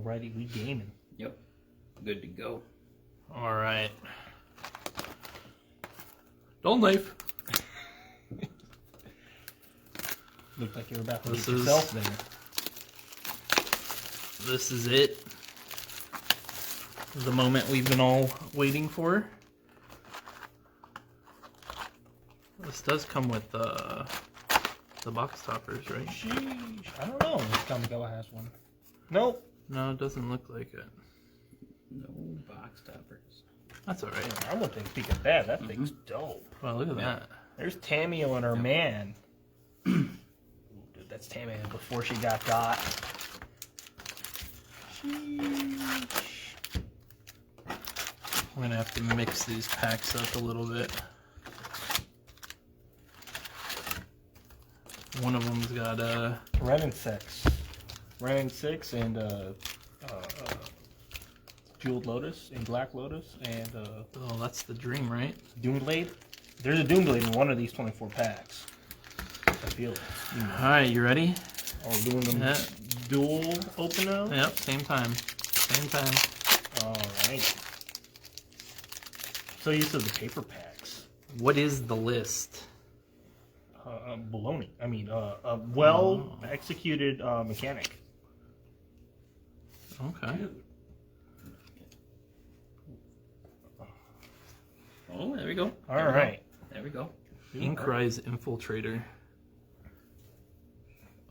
Alrighty, we gaming. Yep. Good to go. All right. Don't leave. Looked like you were about to This get is- yourself there. This is it. The moment we've been all waiting for. This does come with the box toppers, right? Sheesh. I don't know if Kamigawa has one. Nope. No, it doesn't look like it. No box toppers. That's all right. I wouldn't take a peek at that. That thing's dope. Wow, look at that. There's Tamio and her man. Ooh, dude, that's Tamio before she got. Sheesh. I'm gonna have to mix these packs up a little bit. One of them's got Ren and 6. Ren and 6 and Jeweled Lotus and Black Lotus and oh, that's the dream, right? Doomblade. There's a Doomblade in one of these 24 packs. I feel it. All right, you ready? Oh, we're doing them Yeah. dual open now? Yep, same time. Same time. Alright. So used to the paper packs. What is the list? Baloney. I mean, a well-executed mechanic. Okay. Oh, there we go. Alright. There we go. Inkrise Infiltrator.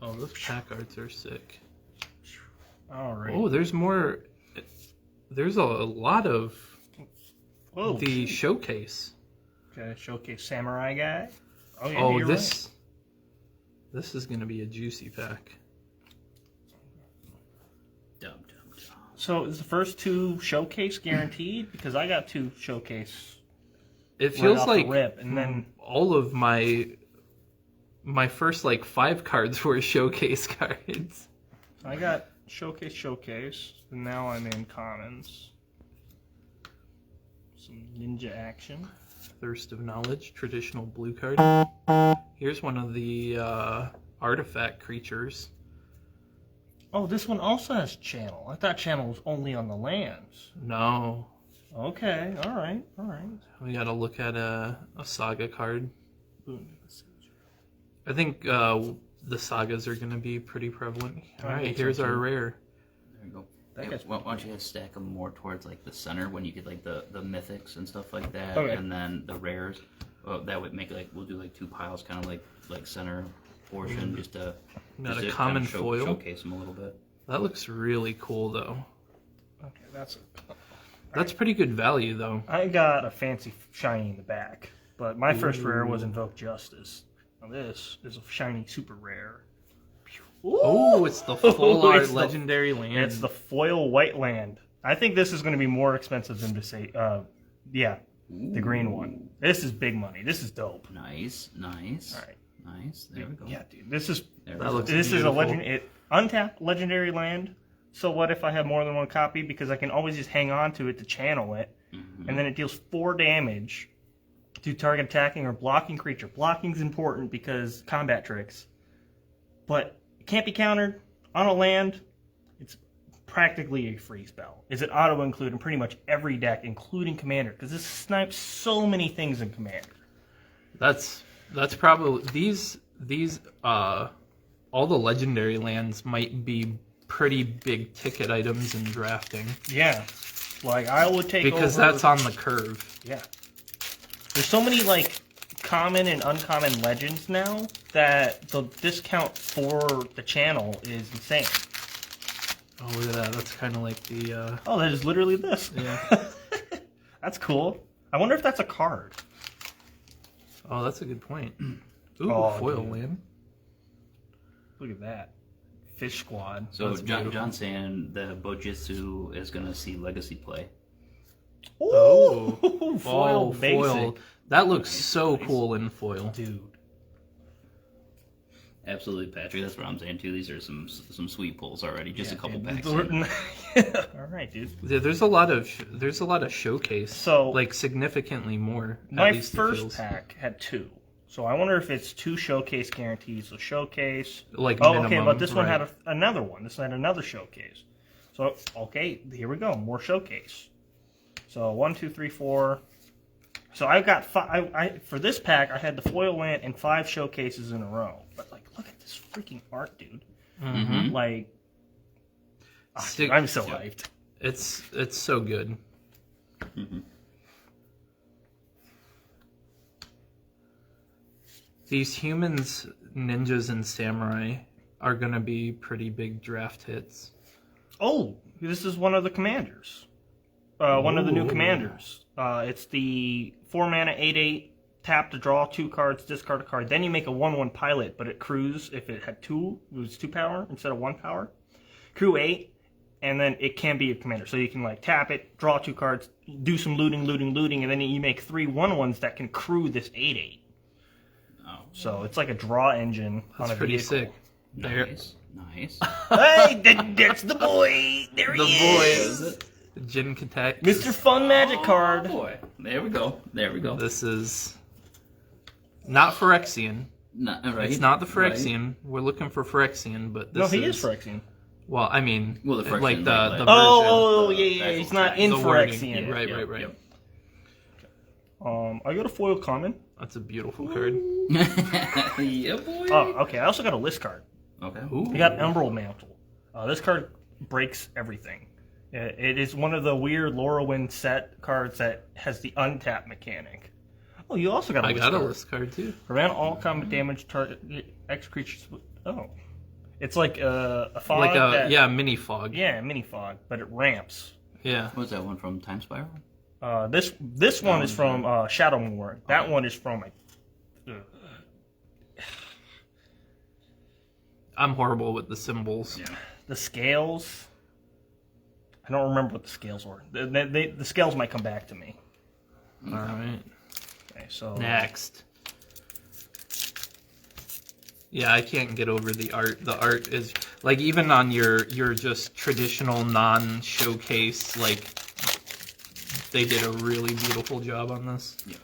Oh, those pack arts are sick. Alright. Oh, there's more. There's a lot of Whoa. the showcase. Okay, showcase samurai guy. Oh, yeah, Oh, you're this is gonna be a juicy pack. Dum, dum, dum. So is the first two showcase guaranteed? Because I got two showcase. It feels off the like rip, and then all of my first like 5 cards were showcase cards. I got showcase, and now I'm in commons. Some ninja action. Thirst of Knowledge, traditional blue card. Here's one of the artifact creatures. Oh, this one also has channel. I thought channel was only on the lands. No, Okay, all right. we gotta look at a saga card. I think the sagas are gonna be pretty prevalent. All I right, think so, here's our too. rare. There you go. That Yeah, guy's why don't you guys stack them more towards like the center when you get like the mythics and stuff like that, Okay. and then the rares. That would make like we'll do like 2 piles, kind of like center portion, just to Got just a to common kinda foil. showcase them a little bit. That looks really cool though. Okay, that's. That's pretty good value though. I got a fancy shiny in the back, but my first rare was Invoke Justice. Now this is a shiny super rare. Oh, it's the full art It's the- legendary land. It's the foil white land. I think this is going to be more expensive than to say, the green one. This is big money. This is dope. Nice. All right. Nice. There we go. Yeah, dude. This is There we That go. looks this is a beautiful. untapped legendary land. So what if I have more than one copy? Because I can always just hang on to it to channel it, and then it deals 4 damage to target attacking or blocking creature. Blocking's important because combat tricks, but it can't be countered on a land. It's practically a free spell. Is it auto include in pretty much every deck, including Commander? Because this snipes so many things in Commander. That's probably these all the legendary lands might be pretty big ticket items in drafting Yeah, like I would take because over, that's on the curve. Yeah. There's so many like common and uncommon legends now that the discount for the channel is insane. Oh, look at that. That's kind of like the Oh, that is literally this. yeah. That's cool. I wonder if that's a card. Oh, that's a good point. Ooh, Oh, foil dude. land. Look at that. Fish Squad. So That's John's beautiful. saying the Bojitsu is going to see legacy play. Oh, Oh, foil basic. foil. That looks so Nice. cool in foil. Dude. Absolutely, Patrick. That's what I'm saying too. These are some sweet pulls already. Just a couple dude. packs. All right, dude. There's a lot of showcase. So- like significantly more. at My least it first feels. pack had 2. So I wonder if it's 2 showcase guarantees. So showcase. Like Oh, minimum, okay, but this one right. had another one. This had another showcase. So, okay, here we go. More showcase. So, 1, 2, 3, 4. So, I've got 5. For this pack, I had the foil land and 5 showcases in a row. But, like, look at this freaking art, dude. Mm-hmm. Like, dude, I'm so hyped. It's so good. Mm-hmm. These humans, ninjas, and samurai are gonna be pretty big draft hits. Oh, this is one of the commanders. One of the new commanders. It's the 4 mana 8/8. Tap to draw 2 cards, discard a card. Then you make a 1/1 pilot, but it crews if it had 2. It was 2 power instead of 1 power. Crew 8, and then it can be a commander. So you can like tap it, draw 2 cards, do some looting, and then you make 3 1/1s that can crew this 8/8. Oh, So it's like a draw engine on a pretty vehicle. sick. There, nice. Hey, that's the boy. There the he boy, is. Jin Katek. Mr. Fun Magic card. Oh, boy. There we go. This is not Phyrexian. Not, right? It's not the Right. Phyrexian. We're looking for Phyrexian, but this No, he is Phyrexian. Well, I mean, Well, the Phyrexian, like the right, version. Oh, the yeah. actual He's not tag. in The wording. Phyrexian. Right. Yep. I got a foil common. That's a beautiful card. Yeah, boy. Oh, okay. I also got a list card. Okay. Ooh. I got Emerald Mantle. This card breaks everything. It is one of the weird Lorwyn set cards that has the untap mechanic. Oh, you also got a I list got a card. list card too. Prevent all combat damage target X creatures. Oh, it's like a fog. Like a that, mini fog. yeah, mini fog, but it ramps. Yeah. What's that one from? Time Spiral? This one is from Shadowmoor. That one is from I'm horrible with the symbols. Yeah. the scales. I don't remember what the scales were. The scales might come back to me. All right. Okay, so Next. Yeah, I can't get over the art. The art is like even on your just traditional non-showcase, like they did a really beautiful job on this. Yeah.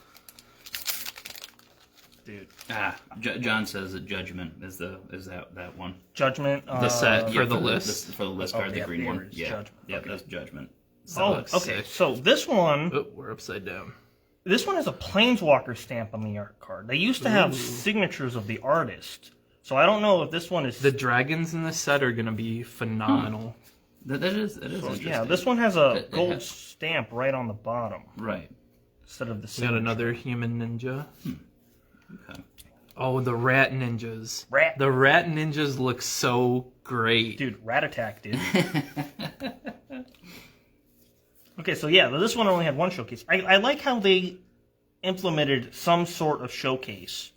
dude, John says that Judgment is that one. Judgment. The set for the list. For the list card, the yeah, green there one. is Yeah. Judgment. Yeah, Okay. that's Judgment. Oh, looks okay. sick. So this one Oh, we're upside down. has a Planeswalker stamp on the art card. They used to have signatures of the artist. So I don't know if this one is The dragons in this set are gonna be phenomenal. That is interesting. yeah, this one has a It gold has- stamp right on the bottom Right. instead of the We got signature. another human ninja. Okay. Oh, the rat ninjas. Rat. The rat ninjas look so great. Dude, Rat Attack, dude. Okay, so yeah, this one only had one showcase. I like how they implemented some sort of showcase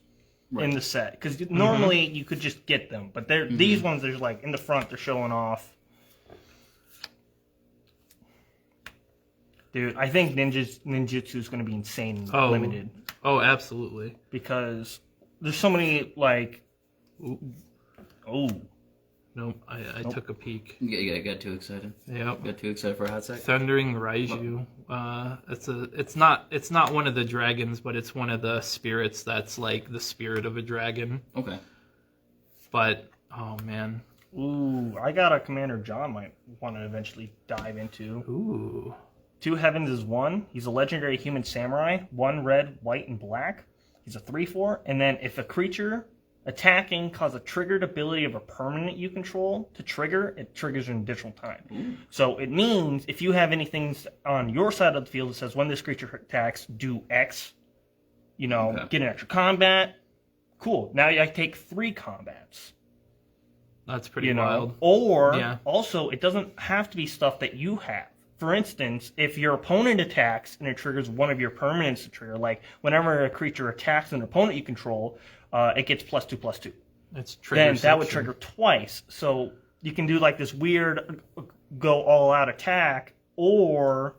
in the set. Because normally you could just get them. But these ones, they're like in the front, they're showing off. Dude, I think ninjutsu is going to be insane limited. Oh, absolutely. Because there's so many, like... Oh. Nope, I took a peek. Yeah, got too excited. Yep. Got too excited for a hot sec. Thundering Raiju. It's not one of the dragons, but it's one of the spirits that's like the spirit of a dragon. Okay. But oh man. Ooh, I got a Commander John might want to eventually dive into. Ooh. 2 Heavens is 1. He's a legendary human samurai. 1 red, white, and black. He's a 3/4. And then if a creature attacking causes a triggered ability of a permanent you control to trigger, it triggers an additional time. Ooh. So it means if you have anything on your side of the field that says when this creature attacks, do X, get an extra combat. Cool. Now I take 3 combats. That's pretty wild. Or also, it doesn't have to be stuff that you have. For instance, if your opponent attacks and it triggers one of your permanents to trigger, like whenever a creature attacks an opponent you control, it gets +2/+2. It's trigger Then that would section. trigger twice. So you can do like this weird go all out attack, or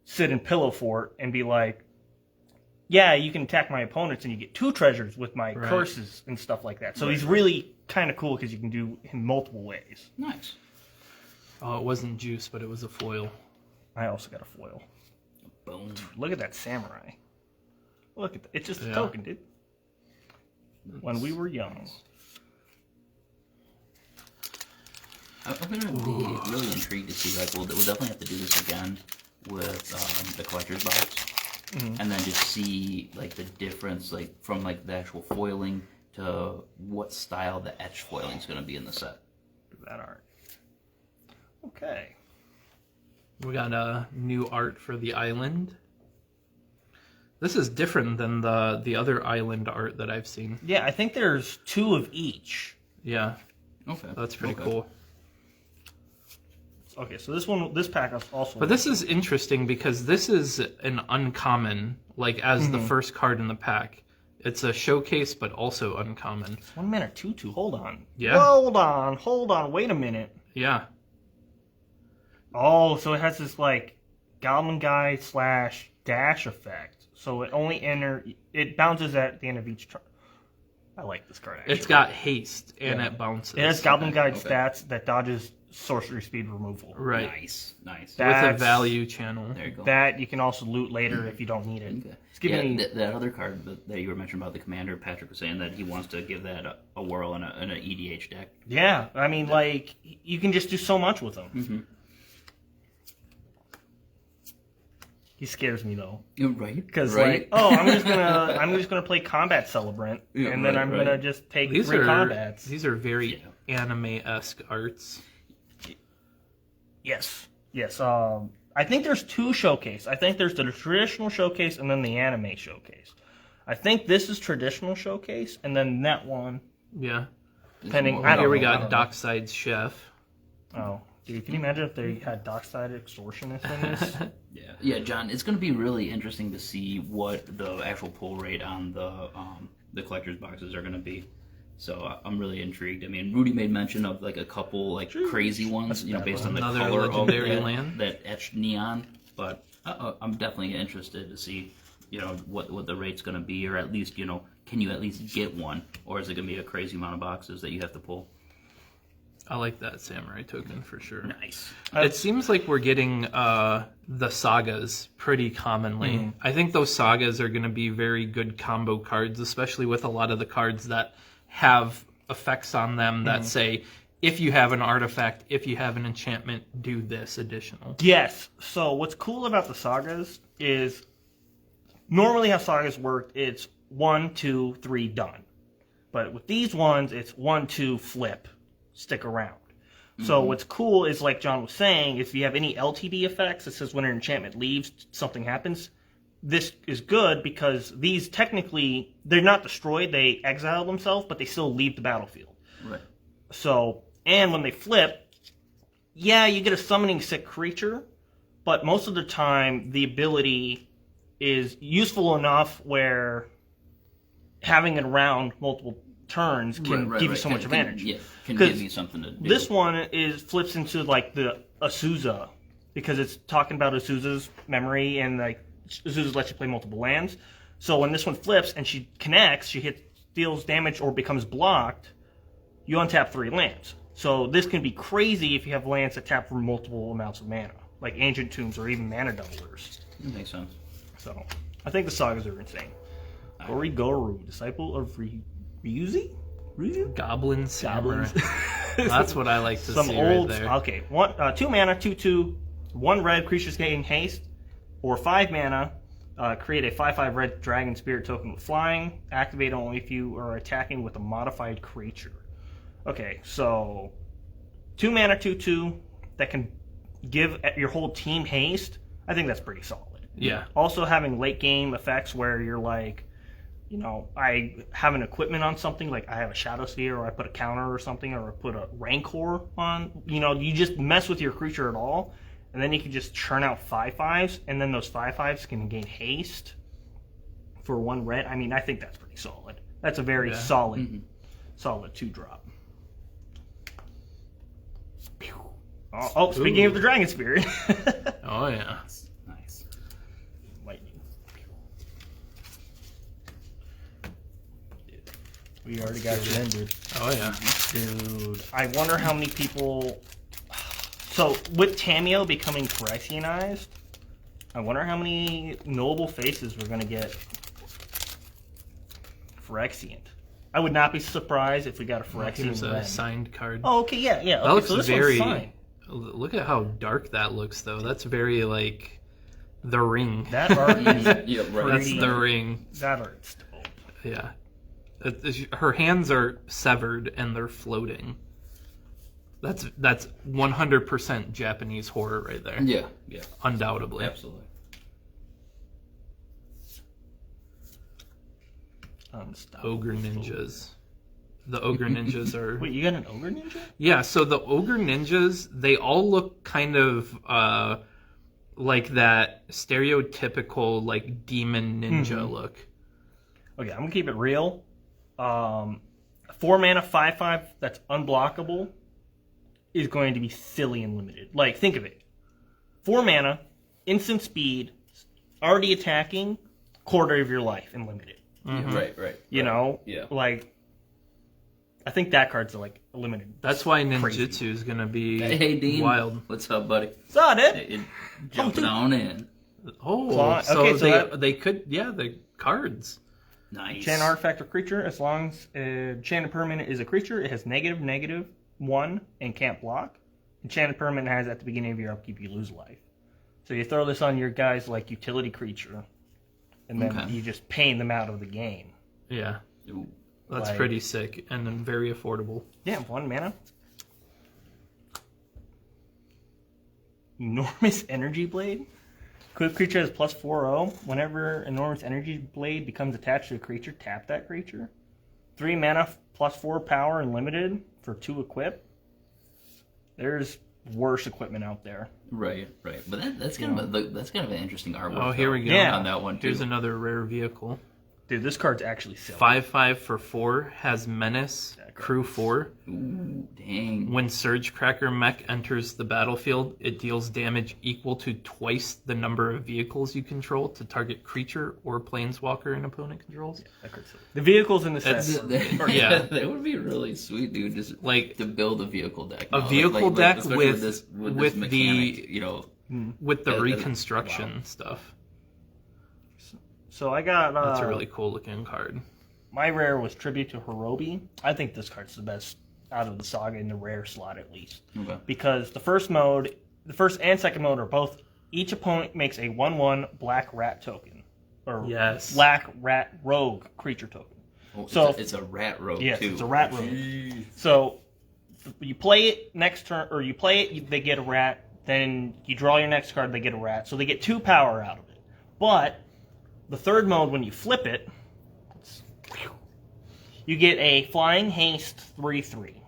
sit in pillow fort and be like, yeah, you can attack my opponents and you get 2 treasures with my curses and stuff like that. So he's really kind of cool because you can do in multiple ways. Nice. Oh, it wasn't juice, but it was a foil. I also got a foil. Boom. Look at that samurai. Look at it's just a token, dude. When we were young. I'm gonna be really intrigued intrigued to see, like, we'll definitely have to do this again with the collector's box. And then just see, like, the difference, like, from, like, the actual foiling to what style the etched foiling is going to be in the set. That art. Okay. We got a new art for the island. This is different than the other island art that I've seen. Yeah, I think there's 2 of each. Yeah. Okay. That's pretty cool. Okay, so this pack is also... But this is interesting because this is an uncommon, like, as the first card in the pack. It's a showcase, but also uncommon. 1 minute, 2/2. Hold on. Yeah. Hold on. Wait a minute. Yeah. Oh, so it has this, like, Goblin Guide / dash effect. So it only it bounces at the end of each turn. I like this card, actually. It's got haste, and it bounces. It has Goblin Guide okay. stats that dodges sorcery speed removal. Right. Nice. With a That's- value channel. There you go. That you can also loot later if you don't need it. Okay. It's giving me... that other card that you were mentioning about the commander, Patrick was saying that he wants to give that a whirl in an EDH deck. Yeah, I mean, like, you can just do so much with them. He scares me though, Right? because right? like, oh, I'm just gonna play Combat Celebrant, Yeah, and then right, I'm right. gonna just take These 3 are combats. these are very anime-esque arts. Yes. I think there's 2 showcase. I think there's the traditional showcase and then the anime showcase. I think this is traditional showcase, and then that one, Yeah. depending. I don't Here we know, I got don't know. Dockside's Chef. Oh, dude, can you imagine if they had Dockside Extortionist in this? Yeah, John. It's going to be really interesting to see what the actual pull rate on the collector's boxes are going to be. So I'm really intrigued. I mean, Rudy made mention of like a couple like crazy ones, you know, based on the Another color legendary of land. that etched neon. But I'm definitely interested to see, you know, what the rate's going to be, or at least, you know, can you at least get one, or is it going to be a crazy amount of boxes that you have to pull? I like that samurai token for sure. Nice. It seems like we're getting the sagas pretty commonly. I think those sagas are going to be very good combo cards, especially with a lot of the cards that have effects on them that say, if you have an artifact, if you have an enchantment, do this additional. Yes. So what's cool about the sagas is normally how sagas work, it's 1, 2, 3, done. But with these ones, it's 1, 2, flip, stick around. So what's cool is, like John was saying, if you have any LTD effects, it says when an enchantment leaves, something happens. This is good because these technically, they're not destroyed, they exile themselves, but they still leave the battlefield. Right. So, and when they flip, yeah, you get a summoning sick creature, but most of the time the ability is useful enough where having it around multiple turns can give you so much advantage. Can give you something to do. This one flips into like the Azusa, because it's talking about Azusa's memory, and like Azusa lets you play multiple lands. So when this one flips and she connects, she deals damage or becomes blocked, you untap 3 lands. So this can be crazy if you have lands that tap for multiple amounts of mana, like Ancient Tombs or even Mana Doublers. That makes sense. So I think the sagas are insane. Gorigoru, disciple of Ryuzi? Goblin samurai. Goblins. That's what I like to Some see old. right there. Okay, 2 mana, 2/2, 1 red, creatures gain haste, or 5 mana. Create a 5/5 red dragon spirit token with flying. Activate only if you are attacking with a modified creature. Okay, so 2 mana, 2/2 that can give your whole team haste. I think that's pretty solid. Yeah. Also having late game effects where you're like, you know, I have an equipment on something, like I have a Shadow Sphere, or I put a counter or something, or I put a Rancor on. You know, you just mess with your creature at all, and then you can just churn out 5/5s, and then those 5/5s can gain haste for 1 red. I mean, I think that's pretty solid. That's a very solid 2-drop. Oh, speaking of the Dragon Spirit. Oh yeah. Nice. Lightning. We already got it ended. Oh yeah. Dude, I wonder how many people... So, with Tameo becoming Phyrexianized, I wonder how many noble faces we're going to get Phyrexiant. I would not be surprised if we got a Phyrexian Here's a red. signed card. Oh, okay, yeah. That Okay, looks so this very. one's signed. Look at how dark that looks, though. That's very like The Ring. That art is Yeah, right. That's The Ring. that art's dope. Yeah. Her hands are severed and they're floating. That's 100% Japanese horror right there. Yeah. Undoubtedly. Absolutely. Ogre ninjas. The ogre ninjas are... Wait, you got an ogre ninja? Yeah, so the ogre ninjas, they all look kind of like that stereotypical like demon ninja look. Okay, I'm gonna keep it real. 4 mana 5/5 that's unblockable is going to be silly and limited. Like, think of it. 4 mana, instant speed, already attacking, quarter of your life and limited. Yeah, right. You know? Yeah. Like, I think that card's like a limited. That's why Crazy. ninjutsu is gonna be Hey, Dean. wild. What's up, buddy? Saw it. Hey, jumping on in. Oh, Claw- so, okay, so they could, yeah, the cards. Nice. Enchant artifact or creature, as long as enchanted permanent is a creature, it has -1 and can't block. Enchanted permanent has at the beginning of your upkeep you lose life. So you throw this on your guys like utility creature, and then you just pain them out of the game. Yeah, Ooh. that's Like- pretty sick and then very affordable. Yeah, 1 mana. Enormous Energy Blade. Creature has +4/0. Whenever Enormous Energy Blade becomes attached to a creature, tap that creature. 3 mana, +4 power, and limited for 2 equip. There's worse equipment out there. Right. But that's kind of an interesting artwork. Oh, here we go. Yeah. On that one too. Here's another rare vehicle. Dude, this card's actually silly. 5/5 for 4 has menace. Crew 4. Ooh, dang. When Surge Cracker Mech enters the battlefield, it deals damage equal to twice the number of vehicles you control to target creature or planeswalker an opponent controls. That card's silly. The vehicles in the set. Yeah. That would be really sweet, dude. Just Like to build a vehicle deck. a vehicle deck especially with this with mechanic, the you know, with the that- reconstruction stuff. So I got... That's a really cool looking card. My rare was Tribute to Hirobi. I think this card's the best out of the saga in the rare slot, at least. Okay. Because the first and second mode are both, each opponent makes a 1/1 black rat token. Or Yes. black rat rogue creature token. Oh, So- it's a rat rogue Yes, too. it's a rat rogue. So you play it next turn, or you play it, they get a rat. Then you draw your next card, they get a rat. So they get 2 power out of it. But the third mode, when you flip it, you get a flying haste 3/3.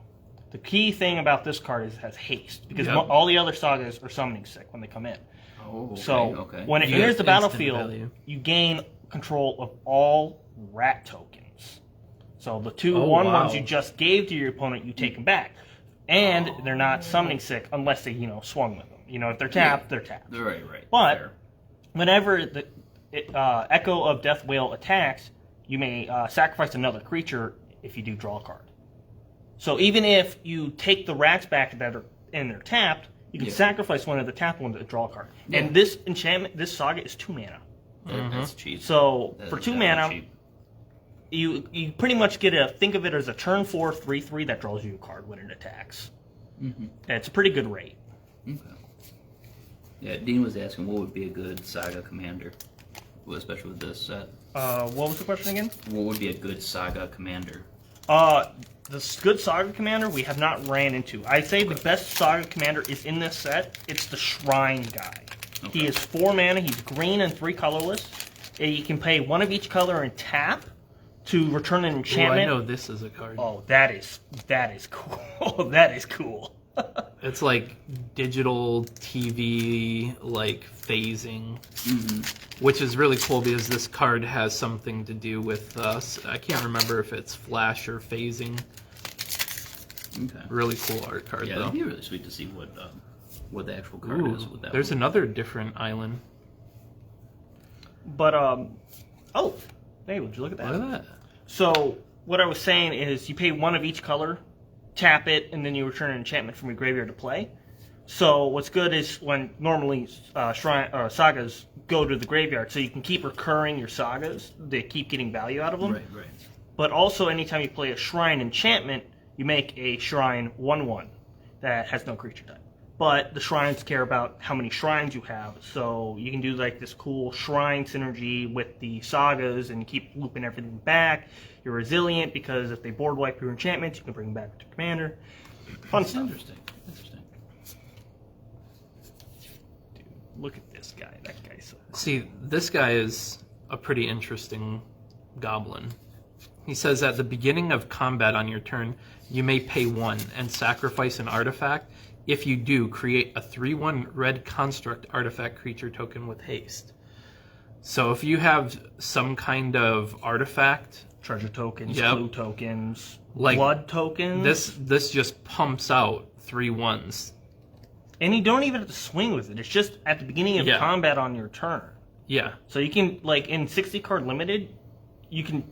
The key thing about this card is it has haste, because Yep. all the other sagas are summoning sick when they come in. Oh, okay, So okay. when it You enters get the instant battlefield, value. you gain control of all rat tokens. So the 2 Oh, 1/1s wow. you just gave to your opponent, you take them back. And they're not summoning sick unless they, swung with them. If they're tapped, they're tapped. Right. But Fair. whenever the Echo of Death Whale attacks, you may sacrifice another creature if you do draw a card. So even if you take the rats back that are and they're tapped, you can sacrifice one of the tapped ones to draw a card. Yeah. And this enchantment, this saga is 2 mana. That's cheap. So That for is 2 definitely mana, cheap. you pretty much get think of it as a turn 4 3/3 that draws you a card when it attacks. Mm-hmm. And it's a pretty good rate. Okay. Yeah, Dean was asking what would be a good Saga commander, especially with this set. What was the question again? What would be a good Saga commander? The good Saga Commander we have not ran into. I'd say the best Saga Commander is in this set. It's the Shrine guy. Okay. He is 4 mana. He's green and 3 colorless. And you can pay 1 of each color and tap to return an Oh, I enchantment. know this is a card. Oh, that is cool. That is cool. It's like digital TV, like phasing, which is really cool because this card has something to do with us. I can't remember if it's flash or phasing. Okay. Really cool art card Yeah, though. it'd be really sweet to see what the actual card Ooh, is. With that there's one. another different island. But oh, hey, would you look at that? Look at that. So what I was saying is you pay 1 of each color, tap it, and then you return an enchantment from your graveyard to play. So what's good is when normally sagas go to the graveyard, so you can keep recurring your sagas. They keep getting value out of them. Right. But also anytime you play a shrine enchantment, you make a shrine 1/1 that has no creature type. but the shrines care about how many shrines you have. So you can do like this cool shrine synergy with the sagas and keep looping everything back. You're resilient because if they board wipe your enchantments, you can bring them back to commander. Fun stuff. Interesting. Dude, look at this guy. That guy's so... See, this guy is a pretty interesting goblin. He says at the beginning of combat on your turn, you may pay 1 and sacrifice an artifact. If you do, create a 3/1 red construct artifact creature token with haste. So if you have some kind of artifact, treasure tokens, Yep. clue tokens, Like, blood tokens. this just pumps out 3/1s. And you don't even have to swing with it. It's just at the beginning of Yeah. combat on your turn. Yeah. So you can, like, in 60 card limited, you can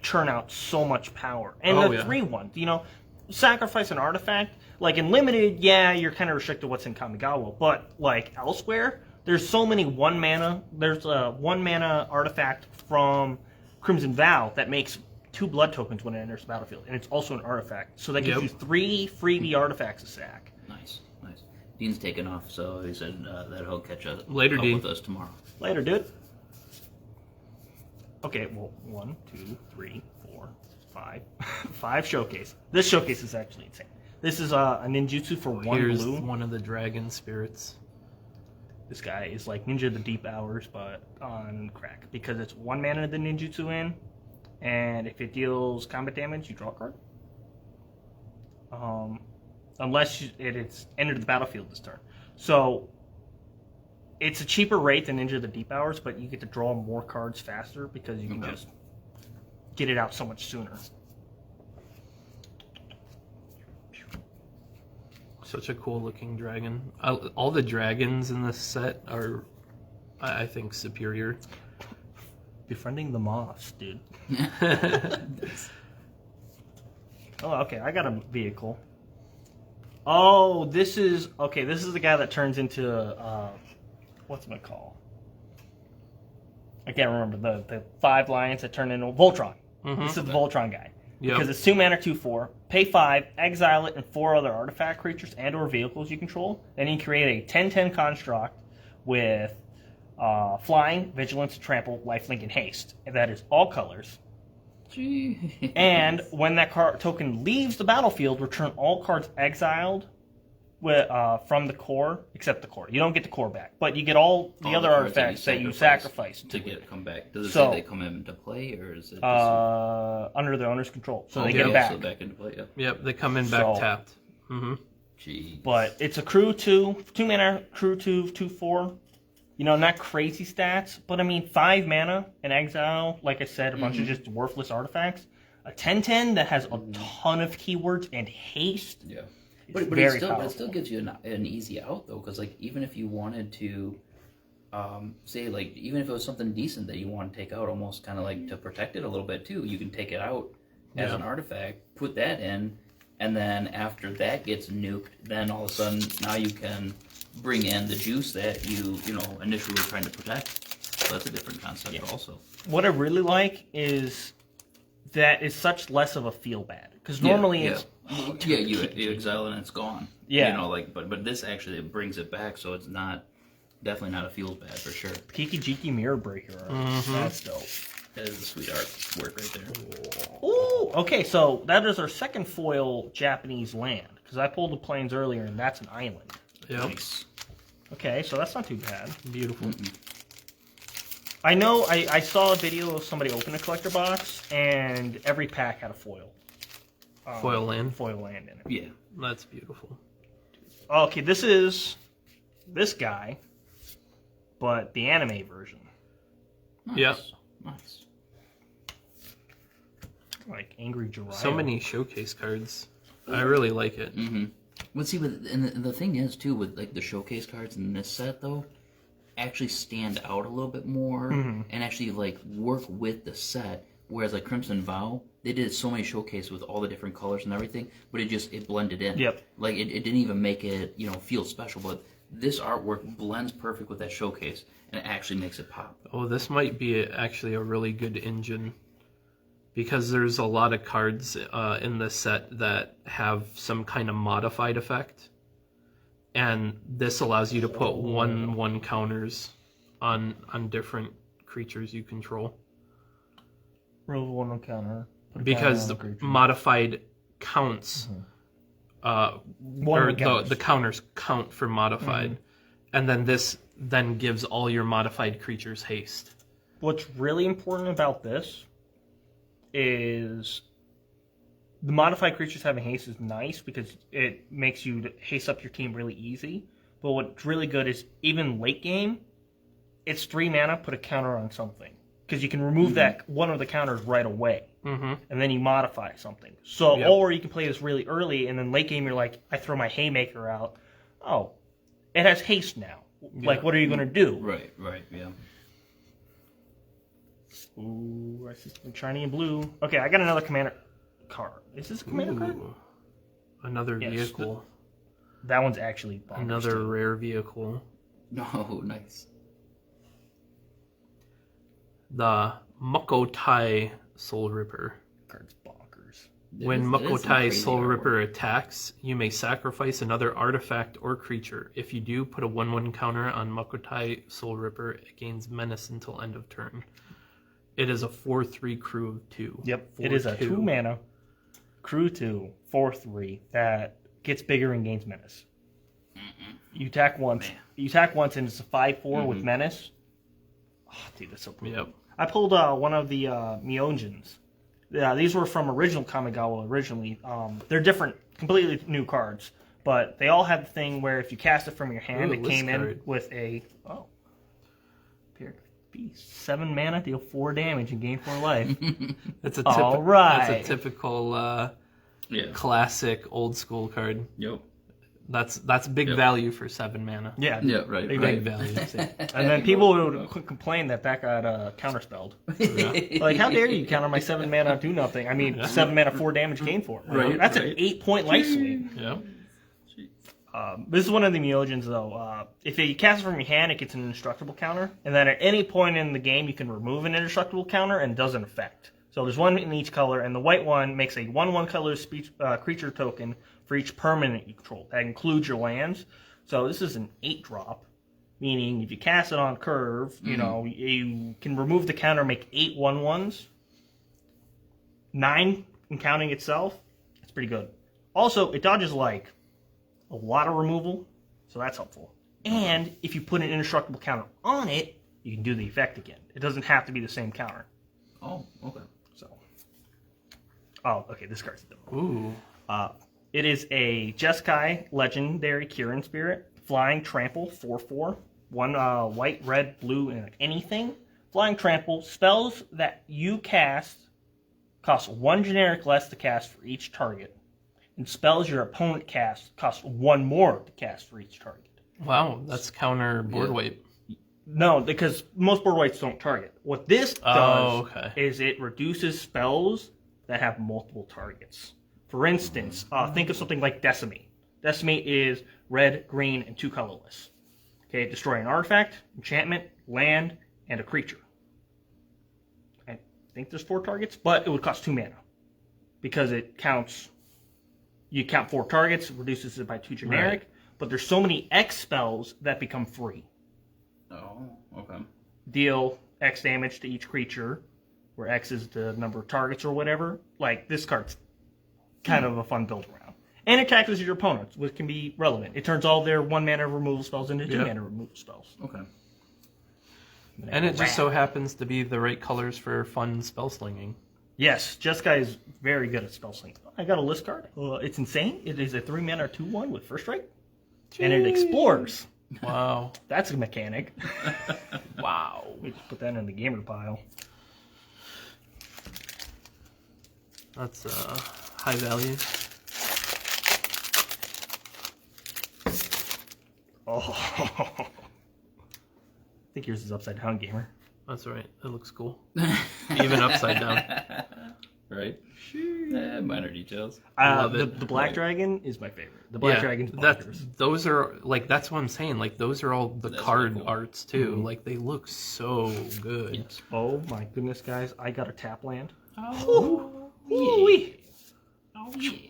churn out so much power. And Oh, the yeah. 3/1, you know, sacrifice an artifact. Like, in limited, yeah, you're kind of restricted to what's in Kamigawa. But, like, elsewhere, there's so many 1 mana. There's a 1 mana artifact from Crimson Vow that makes 2 blood tokens when it enters the battlefield. And it's also an artifact. So that gives Yep. you 3 freebie artifacts a sack. Nice. Dean's taking off, so he said that he'll catch up Later, Dean. with us tomorrow. Later, dude. Okay, well, 1, 2, 3, 4, 5. 5 showcase. This showcase is actually insane. This is a ninjutsu for 1 Here's blue. one of the dragon spirits. This guy is like Ninja of the Deep Hours, but on crack. Because it's 1 mana the ninjutsu in, and if it deals combat damage, you draw a card. Unless it's entered the battlefield this turn. So, it's a cheaper rate than Ninja of the Deep Hours, but you get to draw more cards faster because you can just get it out so much sooner. Such a cool looking dragon. All the dragons in this set are, I think, superior. Befriending the moths, dude. Oh, okay, I got a vehicle. Oh, this is the guy that turns into what's it called? I can't remember the 5 lions that turn into Voltron. This is the Voltron guy. Yep. Because it's 2 mana, 2/4. Pay 5, exile it, and 4 other artifact creatures and/or vehicles you control. Then you create a 10/10 construct with flying, vigilance, trample, lifelink, and haste. And that is all colors. Gee. And when that card token leaves the battlefield, return all cards exiled from the core, except the core. You don't get the core back, but you get all the other cards artifacts that you sacrifice to come back. Does it So- say they come into play, or is it just under the owner's control, so they get okay, back. So back into play? Yeah. Yep, they come in back So- tapped. Mm-hmm. Gee. But it's a crew 2 mana, crew 2, 2/4. You know, not crazy stats, but I mean 5 mana in exile. Like I said, a bunch of just worthless artifacts. A 10/10 that has a ton of keywords and haste. Yeah. It's But very it powerful. still gives you an easy out though, because like even if you wanted to, say like even if it was something decent that you want to take out, almost kind of like to protect it a little bit too, you can take it out as an artifact, put that in, and then after that gets nuked, then all of a sudden now you can bring in the juice that you initially were trying to protect. So that's a different concept also. What I really like is that it's such less of a feel bad. Because normally it's... you exile and it's gone. Yeah. You know, like, but this actually it brings it back, so it's definitely not a feels bad for sure. Kiki Jiki Mirror Breaker. That's dope. That is the sweet artwork right there. Ooh, okay, so that is our second foil Japanese land. Because I pulled the plains earlier, and that's an island. Yep. Nice. Okay, so that's not too bad. Beautiful. I know I saw a video of somebody open a collector box, and every pack had a foil. Foil land. Foil land in it. Yeah. That's beautiful. Okay, this is this guy, but the anime version. Nice. Yep. Nice. Like Angry Jiraiya. So many showcase cards. I really like it. Mm-hmm. But see, and the thing is too with like the showcase cards in this set though, actually stand out a little bit more and actually like work with the set. Whereas like Crimson Vow, they did so many showcase with all the different colors and everything, but it blended in. Yep. Like it didn't even make it feel special. But this artwork blends perfect with that showcase, and it actually makes it pop. Oh, this might be actually a really good engine. Because there's a lot of cards in this set that have some kind of modified effect. and this allows you to put 1/1 counters on different creatures you control. Remove 1 counter. Because the modified counts, or the counters count for modified, and then this then gives all your modified creatures haste. What's really important about this is the modified creatures having haste is nice because it makes you haste up your team really easy. But what's really good is even late game, it's 3 mana, put a counter on something. Because you can remove that one of the counters right away. And then you modify something. So, or you can play this really early, and then late game you're like, I throw my Haymaker out. Oh, it has haste now. Like, what are you going to do? Right, yeah. Ooh, I see something shiny and blue. Okay, I got another commander card. Is this a commander card? Another vehicle. That one's actually bonkers Another too. rare vehicle. Oh, nice. The Mukotai Soul Ripper. Card's bonkers. When Mukotai Soul Ripper attacks, you may sacrifice another artifact or creature. If you do, put a 1/1 counter on Mukotai Soul Ripper. It gains menace until end of turn. It is a 4/3 crew of 2. Yep, it is a 2 mana crew 2 4/3 that gets bigger and gains menace. You attack once. You attack once, and it's a 5/4 with menace. Oh, dude, that's so cool. Yep. I pulled one of the Myojins. Yeah, these were from original Kamigawa originally. They're different, completely new cards, but they all have the thing where if you cast it from your hand, it came in with a Beast. 7 mana, deal 4 damage and gain 4 life. That's a That's a typical classic old school card. Yep. That's big value for 7 mana. Yeah, right. Big value. And then people would complain that got counterspelled. Like, how dare you counter my 7 mana do nothing? I mean, 7 mana 4 damage gain 4. Right. That's an 8-point life swing. Yeah. This is one of the Myojins, though. If you cast it from your hand, it gets an indestructible counter. And then at any point in the game, you can remove an indestructible counter and it doesn't affect. So there's one in each color, and the white one makes a 1/1 color creature token for each permanent you control. That includes your lands. So this is an 8-drop, meaning if you cast it on curve, you know, you can remove the counter, make 8 1/1s. 9 in counting itself. It's pretty good. Also, it dodges like a lot of removal, so that's helpful. And if you put an indestructible counter on it, you can do the effect again. It doesn't have to be the same counter. Oh, okay. So, okay, this card's dope. Ooh. It is a Jeskai Legendary Kieran Spirit, Flying Trample, 4/4, 1 white, red, blue, and anything. Flying Trample, spells that you cast cost 1 generic less to cast for each target. And spells your opponent casts cost 1 more to cast for each target. Wow, that's counter board weight. No, because most board weights don't target. What this does is it reduces spells that have multiple targets. For instance, think of something like Decimate. Decimate is red, green, and 2 colorless. Okay, destroy an artifact, enchantment, land, and a creature. I think there's 4 targets, but it would cost 2 mana. Because it counts... You count 4 targets, reduces it by 2 generic, but there's so many X spells that become free. Oh, okay. Deal X damage to each creature, where X is the number of targets or whatever. Like, this card's kind of a fun build around. And it taxes your opponents, which can be relevant. It turns all their 1 mana removal spells into 2 mana removal spells. Okay. And it just so happens to be the right colors for fun spell slinging. Yes, Jeskai is very good at spell slinging. I got a list card. It's insane. It is a 3 mana 2/1 with first strike. And it explores. Wow. That's a mechanic. Wow. We just put that in the gamer pile. That's high value. Oh. I think yours is upside down, gamer. That's right. It looks cool. Even upside down. Right? Minor details. The Black Dragon is my favorite. The Black Dragon's bonkers. Those are, like, that's what I'm saying. Like, those are all the card arts, too. Like, they look so good. Yes. Oh, my goodness, guys. I got a tap land. Oh, Ooh-wee. Oh, yeah.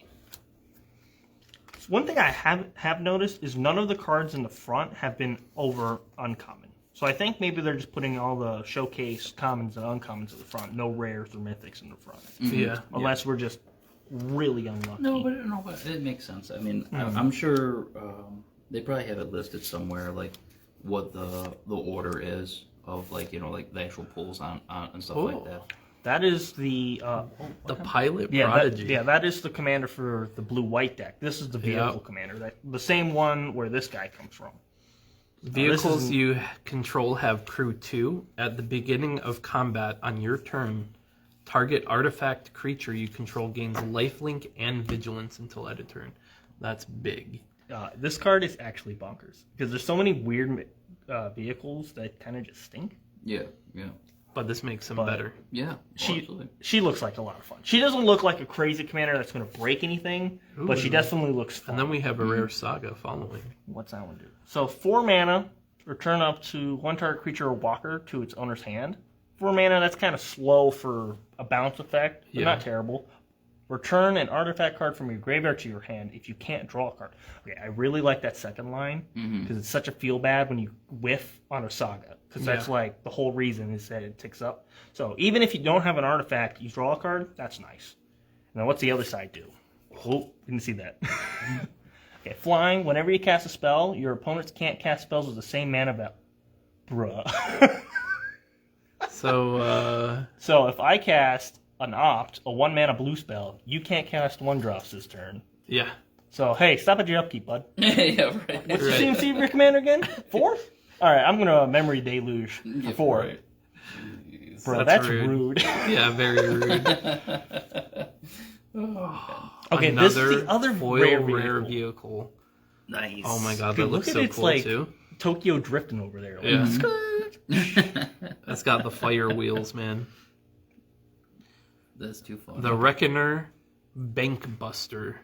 one thing I have noticed is none of the cards in the front have been over uncommon. So I think maybe they're just putting all the showcase commons and uncommons at the front. No rares or mythics in the front. Yeah. Unless we're just really unlucky. No, but it makes sense. I mean, I'm sure they probably have it listed somewhere, like what the order is of like like the actual pulls on and stuff like that. That is the pilot prodigy. That is the commander for the blue-white deck. This is the vehicle commander, the same one where this guy comes from. Vehicles you control have crew 2. At the beginning of combat on your turn, target artifact creature you control gains lifelink and vigilance until end of turn. That's big. This card is actually bonkers because there's so many weird vehicles that kind of just stink. Yeah. But this makes them better. Yeah. She looks like a lot of fun. She doesn't look like a crazy commander that's going to break anything, but she definitely looks fun. And then we have a rare saga following. What's that one do? So 4 mana, return up to 1 target creature or walker to its owner's hand. 4 mana, that's kind of slow for a bounce effect, but not terrible. Return an artifact card from your graveyard to your hand if you can't draw a card. Okay, I really like that second line because it's such a feel bad when you whiff on a saga. Because that's like the whole reason is that it ticks up. So even if you don't have an artifact, you draw a card, that's nice. Now what's the other side do? Oh, didn't see that. Okay, flying, whenever you cast a spell, your opponents can't cast spells with the same mana value. Bruh. So if I cast an opt, a 1 mana blue spell, you can't cast 1-drops this turn. Yeah. So hey, stop at your upkeep, bud. Yeah, right. What's your CMC of your commander again? 4? Alright, I'm gonna memory deluge for 4. Right. Bro, that's rude. Yeah, very rude. Okay, this is the other rare vehicle. Nice. Oh my god, Dude, that looks look so at its, cool like, too. Tokyo drifting over there. Like, Yeah. skirt. That's got the fire wheels, man. That's too fun. The Reckoner Bank Buster.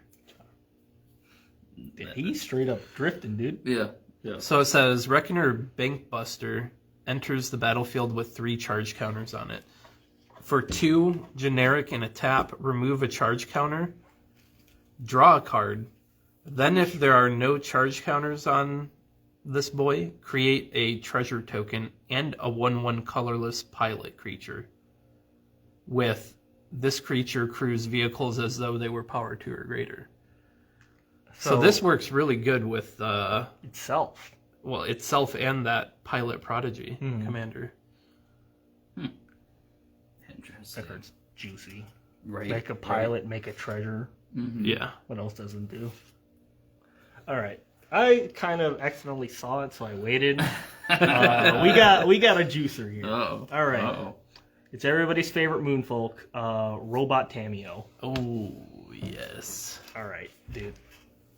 Dude, he's straight up drifting, dude. Yeah. So it says Reckoner Bank Buster enters the battlefield with 3 charge counters on it. For 2 generic and a tap, remove a charge counter, draw a card. Then if there are no charge counters on this boy, create a treasure token and a 1/1 colorless pilot creature. With this creature crews vehicles as though they were power 2 or greater. So this works really good with Itself. well, itself and that pilot prodigy commander. Interesting. That card's juicy. Right. Make a pilot, make a treasure. Yeah. What else doesn't do? Alright. I kind of accidentally saw it, so I waited. We got a juicer here. Uh-oh. Alright. Uh-oh. It's everybody's favorite moonfolk, Robot Tameo. Oh, yes. Alright, dude.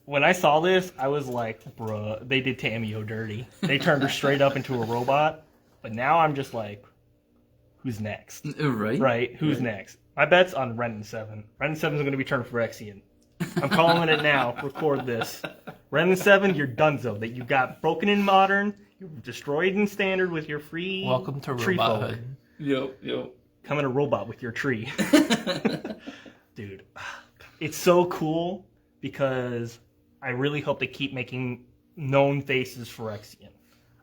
When I saw this, I was like, bruh, they did Tameo dirty. They turned her straight up into a robot. But now I'm just like, who's next? Right? Right, who's next? My bet's on Ren 7. Ren 7 is going to be turned Phyrexian. I'm calling it now. Record this. Ren 7, you're donezo. That you got broken in Modern, you're destroyed in Standard with your free Welcome to tree robothood. Yep. Coming a robot with your tree. Dude, it's so cool because I really hope they keep making known faces Phyrexian.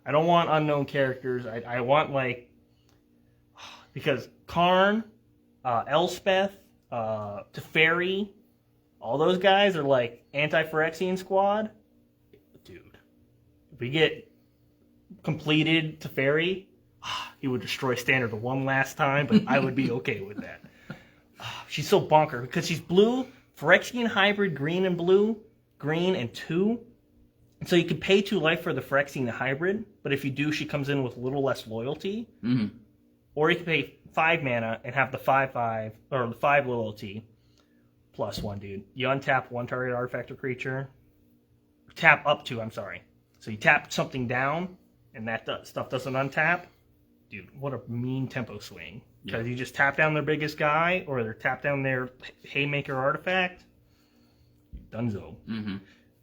I don't want unknown characters. I want, like... Because Karn, Elspeth, Teferi, all those guys are, like, anti-Phyrexian squad. Dude, if we get completed Teferi, he would destroy Standard one last time, but I would be okay with that. She's so bonker because she's blue, Phyrexian hybrid, green and blue, green and 2. So you can pay 2 life for the Phyrexian hybrid, but if you do, she comes in with a little less loyalty. Mm-hmm. Or you can pay 5 mana and have the 5/5 or the 5 loyalty plus 1, dude. You untap 1 target artifact or creature. Tap up to, I'm sorry. So you tap something down, and that stuff doesn't untap. Dude, what a mean tempo swing. Because you just tap down their biggest guy, or they tap down their Haymaker artifact. Dunzo. Mm-hmm.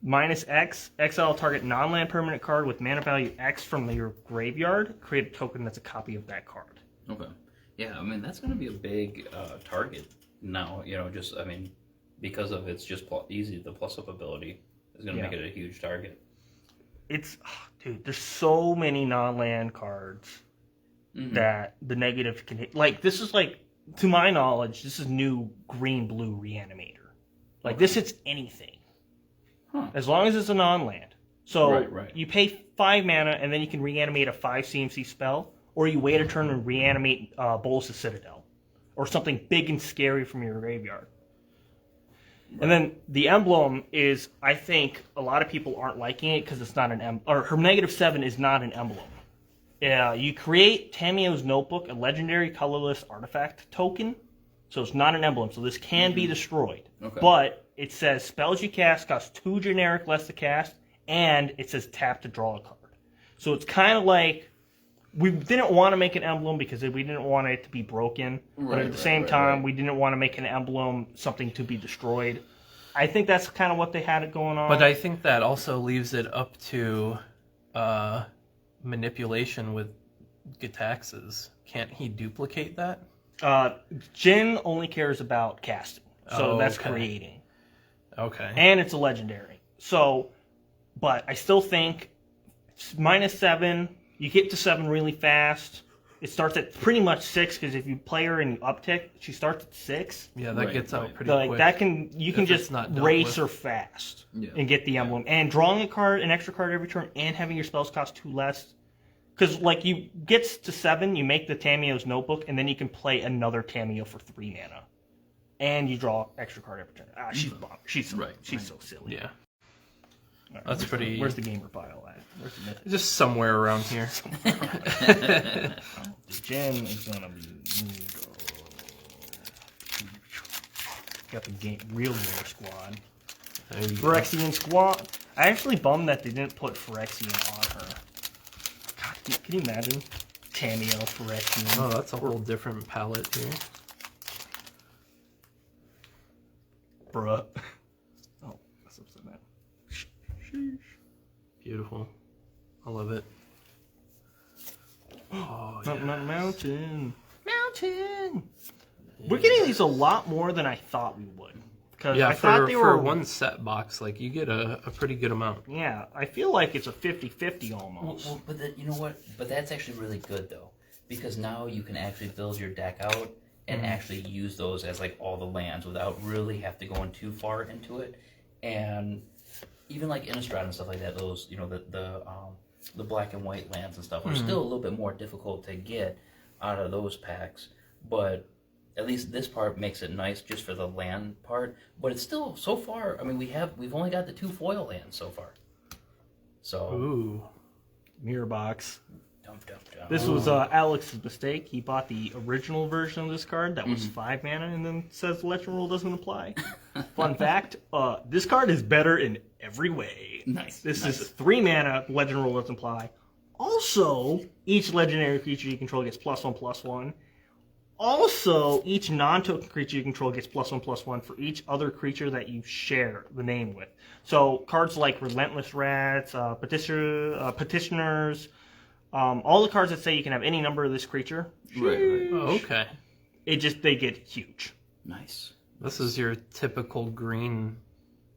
-X, exile target non-land permanent card with mana value X from your graveyard. Create a token that's a copy of that card. Okay. Yeah, I mean, that's going to be a big target now, just, I mean, because of its just easy, the plus-up ability. is going to make it a huge target. It's, dude, there's so many non-land cards that the negative can hit. Like, this is like, to my knowledge, this is new green-blue Reanimator. Like, this hits anything. As long as it's a non-land. So, you pay 5 mana, and then you can reanimate a 5 CMC spell, or you wait a turn and reanimate Bolas' Citadel. Or something big and scary from your graveyard. And then the emblem is, I think, a lot of people aren't liking it because it's not an emblem. Or her -7 is not an emblem. You create Tamiyo's Notebook, a legendary colorless artifact token. So it's not an emblem, so this can be destroyed. Okay. But it says spells you cast cost 2 generic less to cast, and it says tap to draw a card. So it's kind of like, we didn't want to make an emblem because we didn't want it to be broken. But at the same time, we didn't want to make an emblem something to be destroyed. I think that's kind of what they had it going on. But I think that also leaves it up to manipulation with Gitaxes. Can't he duplicate that? Jin only cares about casting. So that's creating. Okay. And it's a legendary. So, but I still think -7... You get to 7 really fast. It starts at pretty much 6 because if you play her and you uptick, she starts at 6. Yeah, that gets out pretty quick. That you can just race her fast and get the emblem. And drawing an extra card every turn, and having your spells cost 2 less. Because like you get to 7, you make the Tamiyo's Notebook, and then you can play another Tamiyo for 3 mana, and you draw extra card every turn. She's bomb. She's so silly. Yeah. Right, that's pretty. Where's the gamer file at? Where's the mythic? Just somewhere around here. The gem is gonna be moved. Got the real gamer squad. Phyrexian squad. I actually bummed that they didn't put Phyrexian on her. God, can you imagine? Tamiyo, Phyrexian. Oh, that's a whole different palette here. Bruh. Oh, that's upset man. Beautiful. I love it. Oh, yeah. Mountain. We're getting these a lot more than I thought we would. Yeah, for one set box, like, you get a pretty good amount. Yeah, I feel like it's a 50-50 almost. Well, but you know what? But that's actually really good, though. Because now you can actually build your deck out and actually use those as, like, all the lands without really have to going too far into it. And even like Innistrad and stuff like that, those, you know, the black and white lands and stuff are still a little bit more difficult to get out of those packs. But at least this part makes it nice just for the land part. But it's still, so far, I mean, we've only got the 2 foil lands so far. So. Ooh. Mirror box. Dum, dum, dum. This was Alex's mistake. He bought the original version of this card that was 5 mana and then says the legend rule doesn't apply. Fun fact, this card is better in every way. Nice. This is 3 mana, legend rule doesn't apply. Also, each legendary creature you control gets +1/+1. Also, each non-token creature you control gets +1/+1 for each other creature that you share the name with. So cards like Relentless Rats, Petitioners, all the cards that say you can have any number of this creature. Right. Oh, okay. They get huge. Nice. This is your typical green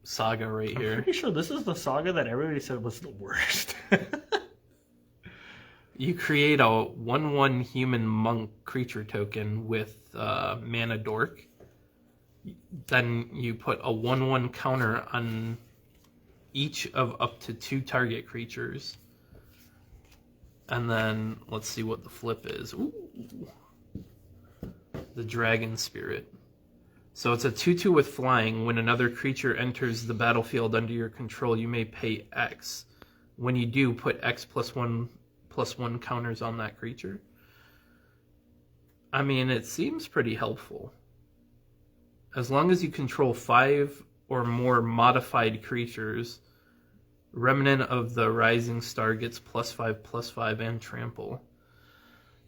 saga right here. I'm pretty sure this is the saga that everybody said was the worst. You create a 1/1 human monk creature token with mana dork. Then you put a 1/1 counter on each of up to 2 target creatures. And then let's see what the flip is. Ooh. The Dragon Spirit. So it's a 2/2 with flying. When another creature enters the battlefield under your control, you may pay X. When you do, put X +1/+1 counters on that creature. I mean, it seems pretty helpful. As long as you control 5 or more modified creatures, Remnant of the Rising Star gets +5/+5 and trample.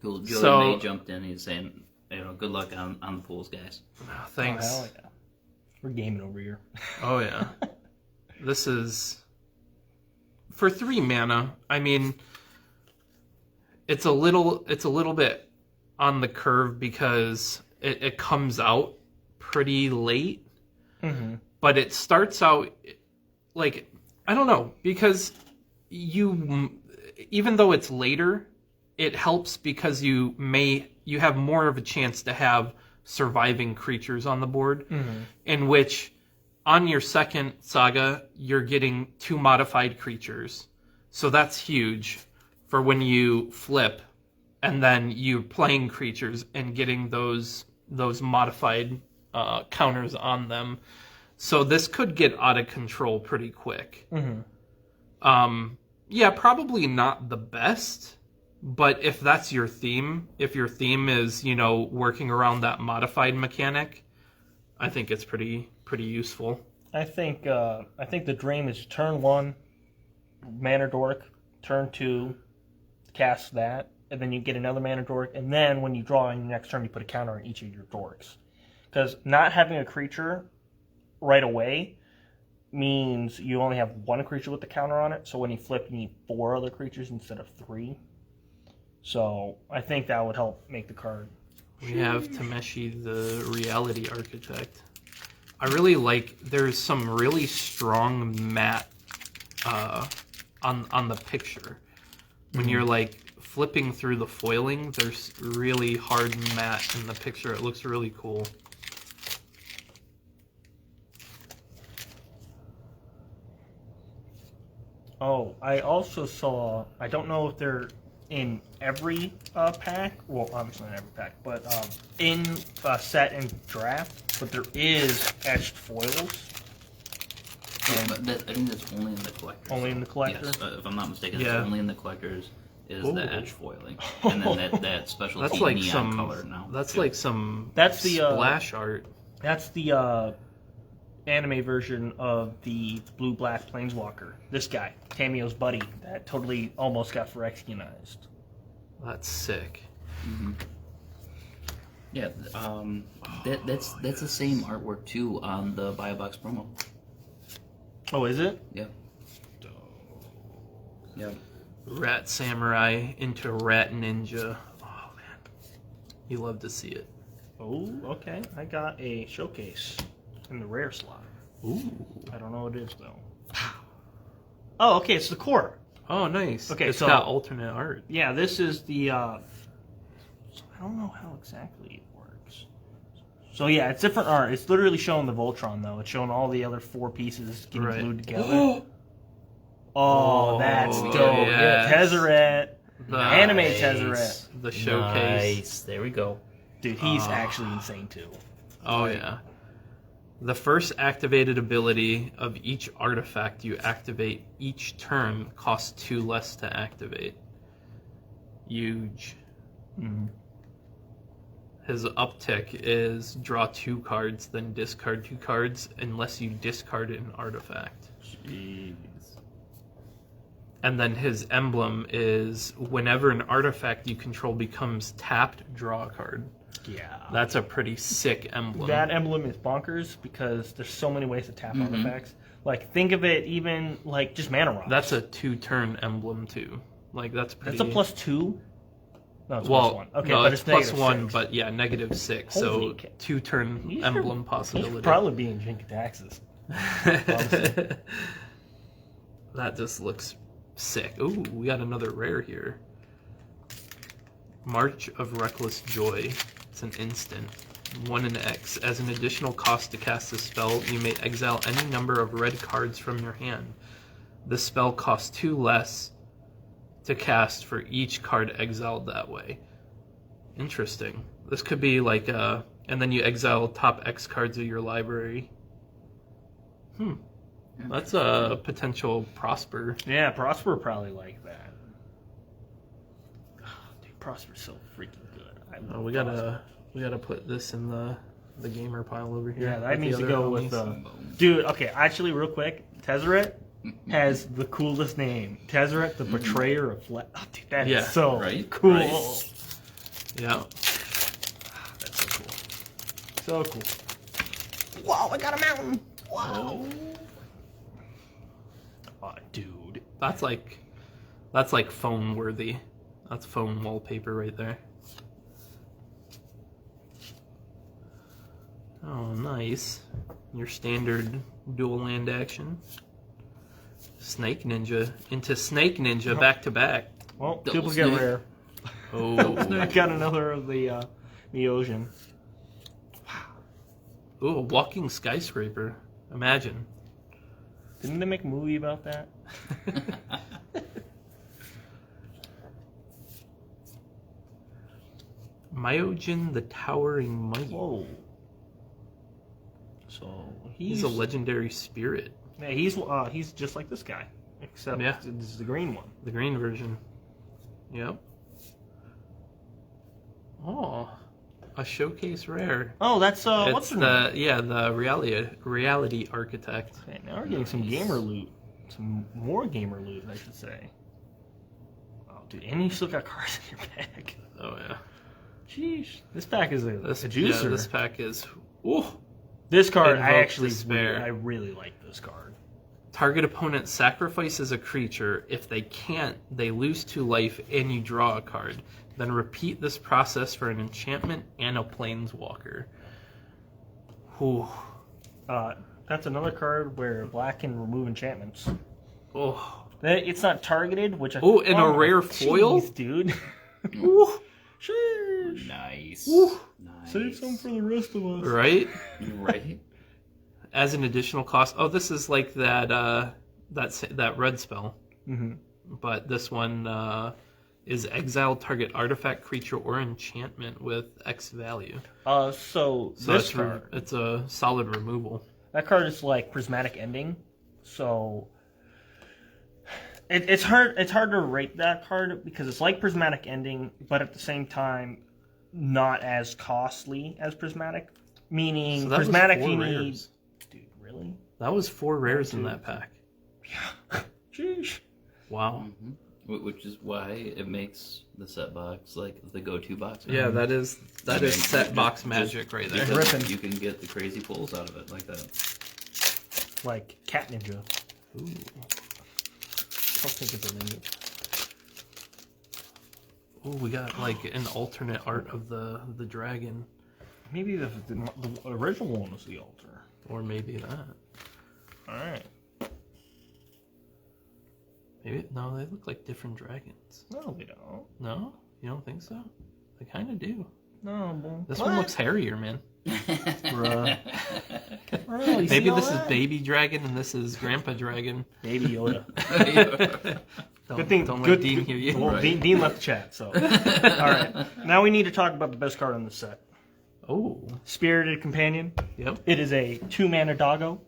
Cool. Joey May jumped in. He's saying, you know, good luck on the pools, guys. Oh, thanks. Oh, hell yeah. We're gaming over here. Oh yeah. This is for 3 mana. I mean, it's a little bit on the curve because it comes out pretty late. But it starts out like I don't know, because even though it's later, it helps because you have more of a chance to have surviving creatures on the board, in which on your second saga you're getting 2 modified creatures, so that's huge for when you flip, and then you're playing creatures and getting those modified counters on them. So this could get out of control pretty quick. Yeah, probably not the best, but if that's your theme, if your theme is, working around that modified mechanic, I think it's pretty useful. I think the dream is turn 1, mana dork, turn 2, cast that, and then you get another mana dork, and then when you draw in your next turn, you put a counter on each of your dorks. Because not having a creature right away means you only have 1 creature with the counter on it, so when you flip, you need 4 other creatures instead of 3. So I think that would help make the card. We have Tameshi, the Reality Architect. I really like, there's some really strong matte on the picture. When you're like flipping through the foiling, there's really hard matte in the picture. It looks really cool. Oh, I also saw, I don't know if they're in every pack, well, obviously not every pack, but in set and draft, but there is Etched Foils. But I think that's only in the collectors. Only in the collector? Yes, if I'm not mistaken, Yeah. that's only in the collectors is Ooh. the edge foiling. And then that specialty That's like neon color now. That's like some That's the, splash art. That's the anime version of the blue-black planeswalker. This guy, Tamio's buddy, that totally almost got Phyrexianized. That's sick. Yeah, that's the same artwork too on the Buy a Box promo. Oh, is it? Yeah. Yeah. Rat Samurai into Rat Ninja. Oh man, you love to see it. Oh, okay. I got a showcase in the rare slot. Ooh. I don't know what it is, though. Oh, okay, it's the core. Oh, nice. Okay, it's so- got alternate art. Yeah, this is the, I don't know how exactly it works. So yeah, it's different art. It's literally showing the Voltron, though. It's showing all the other 4 pieces getting Right. glued together. Oh, that's dope. yes. Tezzeret. Nice. Anime Tezzeret. The showcase. Nice. There we go. Dude, he's actually insane, too. Oh yeah. The first activated ability of each artifact you activate each turn costs 2 less to activate. Huge. His uptick is draw 2 cards, then discard 2 cards unless you discard an artifact. Jeez. And then his emblem is whenever an artifact you control becomes tapped, draw a card. Yeah. That's a pretty sick emblem. That emblem is bonkers because there's so many ways to tap artifacts. Like, think of it even like just mana rocks. That's a 2-turn emblem too. Like that's pretty. That's a +2? No, it's well, +1. Okay, no, but it's it's +1, -6. but yeah, -6. Holy So cow. 2-turn These emblem are- possibility. These probably being jinky taxes. That just looks sick. Ooh, we got another rare here. March of Reckless Joy. It's an instant. 1 and X. As an additional cost to cast this spell, you may exile any number of red cards from your hand. This spell costs 2 less to cast for each card exiled that way. Interesting. This could be like and then you exile top X cards of your library. That's a potential Prosper. Yeah, Prosper probably like that. Oh, dude, Prosper's so freaking good. I love We Prosper. gotta put this in the gamer pile over here. Yeah, that with the needs to other go with homies. dude. Okay, actually, real quick, Tezzeret has the coolest name. Tezzeret, the Betrayer of Flesh. Oh, dude, that is Yeah, so right, cool. right. Yeah. That's so cool. So cool. Wow, I got a mountain. Wow. Oh, dude. That's like phone worthy. That's phone wallpaper right there. Oh, nice. Your standard dual land action. Snake Ninja into Snake Ninja back to back. Well, Double duplicate snake. rare. Oh, I got another of the Neosian. ooh, a walking skyscraper. Imagine. Didn't they make a movie about that? Myojin the Towering Might. Whoa. So He's a legendary spirit. yeah, he's just like this guy, except Yeah. this is the green one. The green version. Yep. Oh, a showcase rare. Oh, that's It's what's her name? the reality architect. Okay, now we're getting some gamer loot, some more gamer loot, I should say. Oh, dude, and you still got cards in your bag. Oh yeah. Sheesh, this pack is a This juicer. Yeah, this pack is. Ooh. This card, I Invoke actually Despair. I really like this card. Target opponent sacrifices a creature. If they can't, they lose 2 life and you draw a card. Then repeat this process for an enchantment and a planeswalker. Ooh. That's another card where black can remove enchantments. Oh. It's not targeted, which I Oh, and a rare foil? Jeez, dude. Ooh. Sheesh. Nice. Woo. Nice. Save some for the rest of us. Right? Right. As an additional cost. Oh, this is like that red spell. Mm-hmm. But this one is exile target artifact, creature, or enchantment with X value. So So this card, it's a solid removal. that card is like prismatic ending. So it's hard to rate that card because it's like prismatic ending, but at the same time not as costly as prismatic. Meaning So that was prismatic 4 you rares. need. Dude, really? That was 4 rares in that pack. Sheesh. Wow. Which is why it makes the set box like the go-to box. Yeah, that is set box magic right there. Because Ripping. you can get the crazy pulls out of it like that. Like Cat Ninja. Ooh. Don't think it's a ninja. Oh, we got like an alternate art of the dragon, Maybe the original one was the altar. or maybe that. Alright. Maybe no, they look like different dragons. No, they don't. No, you don't think so? They kind of do. No, boy. This one looks hairier, man. Bruh. Bro, you see Maybe all this is that? baby dragon and this is grandpa dragon. Baby Yoda. Don't, Good thing. Don't good, let Dean hear you. Well, Right. Dean left the chat, so. Alright. Now we need to talk about the best card in the set. Oh, Spirited Companion. yep. It is a 2-mana doggo.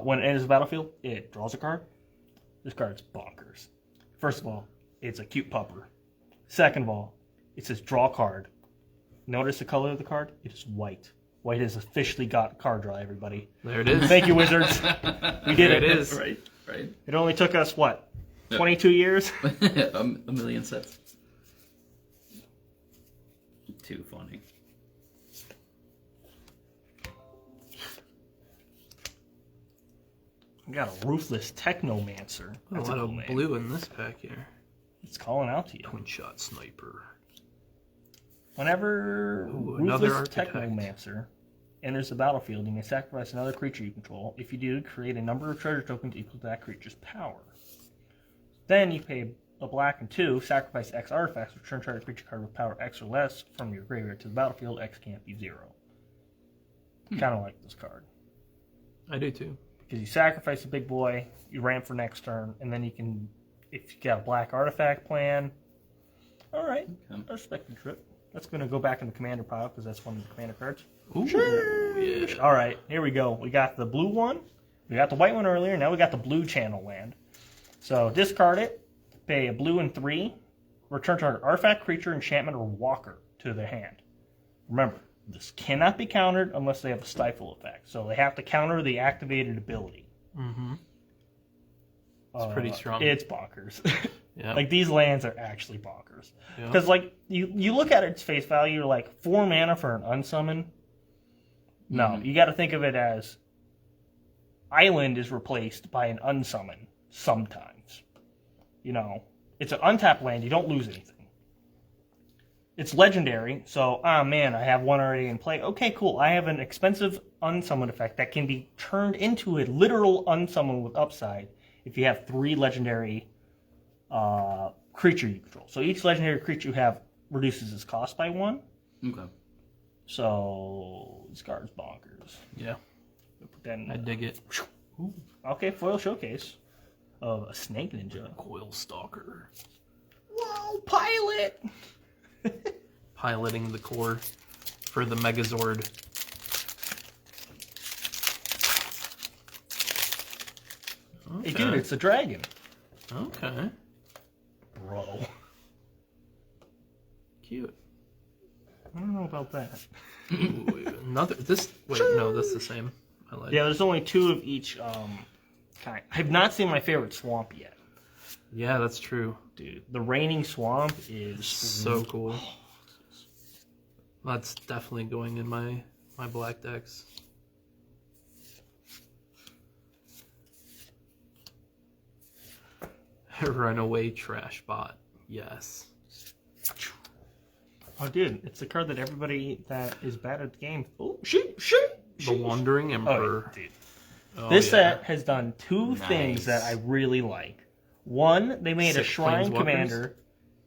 When it enters the battlefield, it draws a card. This card's bonkers. First of all, it's a cute pupper. Second of all, it says draw card. Notice the color of the card? It is white. White has officially got card draw, everybody. There it is. Thank you, Wizards. We did There it. it is. Right, right. It only took us, what, 22 years? A million sets. Too funny. We got a Ruthless Technomancer. A That's a lot cool of name. blue in this pack here. It's calling out to you. Twin shot sniper. Whenever Ooh, another Ruthless architect. Technomancer enters the battlefield, you may sacrifice another creature you control. If you do, create a number of treasure tokens equal to that creature's power. Then you pay a black and 2, sacrifice X artifacts, return target creature card with power X or less from your graveyard to the battlefield. X can't be 0. Kind of like this card. I do too. Because you sacrifice a big boy, you ramp for next turn, and then you can, if you got a black artifact plan, alright, Okay. I respect the trip. That's going to go back in the commander pile, because that's one of the commander cards. Ooh, yeah. Alright, here we go. We got the blue one, we got the white one earlier, now we got the blue channel land. So discard it, pay a blue and 3, return target artifact, creature, enchantment, or walker to their hand. Remember, this cannot be countered unless they have a stifle effect. So they have to counter the activated ability. Mm-hmm. It's pretty strong. It's bonkers. Yeah. Like, these lands are actually bonkers. Yeah. Because, like, you look at its face value, you're like, 4 mana for an unsummon? No, you got to think of it as island is replaced by an unsummon sometimes. You know, it's an untapped land, you don't lose anything. It's legendary, so, man, I have one already in play. Okay, cool, I have an expensive unsummon effect that can be turned into a literal unsummon with upside, if you have 3 legendary creature you control. So each legendary creature you have reduces its cost by 1. Okay. So this card's bonkers. Yeah. Put that in I dig it. Ooh. Okay, foil showcase of a snake ninja. Coil Stalker. Whoa, pilot! Piloting the core for the Megazord. Hey, dude, it's a dragon. Okay. Bro. Cute. I don't know about that. Ooh, another. This. Wait, no, that's the same. I like. Yeah, there's only 2 of each kind. I have not seen my favorite swamp yet. Yeah, that's true. Dude, the raining swamp is So cool. That's definitely going in my black decks. Runaway Trash Bot. Yes. Oh, dude, it's the card that everybody that is bad at the game. Oh, shoot. The Wandering Emperor. Oh, dude. Oh, This yeah. set has done 2 Nice. things that I really like. One, they made a Sick Shrine Planeswalkers? Commander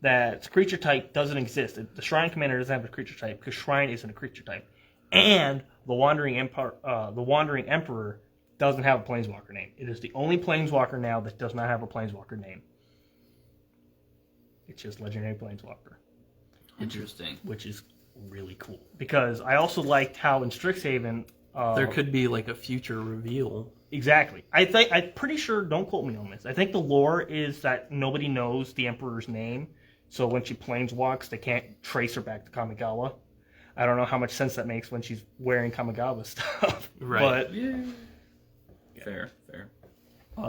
that's creature type doesn't exist. The Shrine Commander doesn't have a creature type because Shrine isn't a creature type. And the Wandering Emperor doesn't have a Planeswalker name. It is the only Planeswalker now that does not have a Planeswalker name. It's just Legendary Planeswalker, Interesting. which is really cool. Because I also liked how in Strixhaven... There could be like a future reveal. Exactly. I'm pretty sure, don't quote me on this, I think the lore is that nobody knows the Emperor's name, so when she planeswalks, they can't trace her back to Kamigawa. I don't know how much sense that makes when she's wearing Kamigawa stuff. Right. But Yeah. Fair.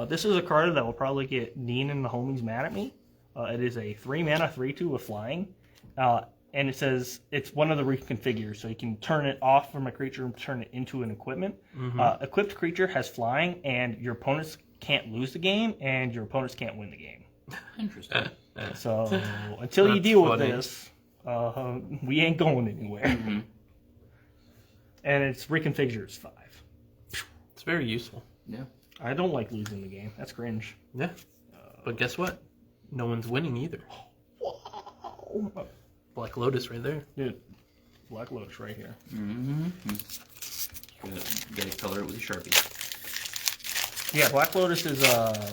this is a card that will probably get Dean and the homies mad at me. It is a 3-mana, 3/2 with flying. And it says it's one of the reconfigures, so you can turn it off from a creature and turn it into an equipment. Mm-hmm. Equipped creature has flying, and your opponents can't lose the game, and your opponents can't win the game. Interesting. So until you That's deal funny. with this, we ain't going anywhere. Mm-hmm. And it's reconfigures 5. It's very useful. Yeah. I don't like losing the game. That's cringe. Yeah. But guess what? No one's winning either. Wow. Black Lotus right there. Dude, Black Lotus right here. Mm-hmm. Gotta color it with a Sharpie. Yeah, Black Lotus is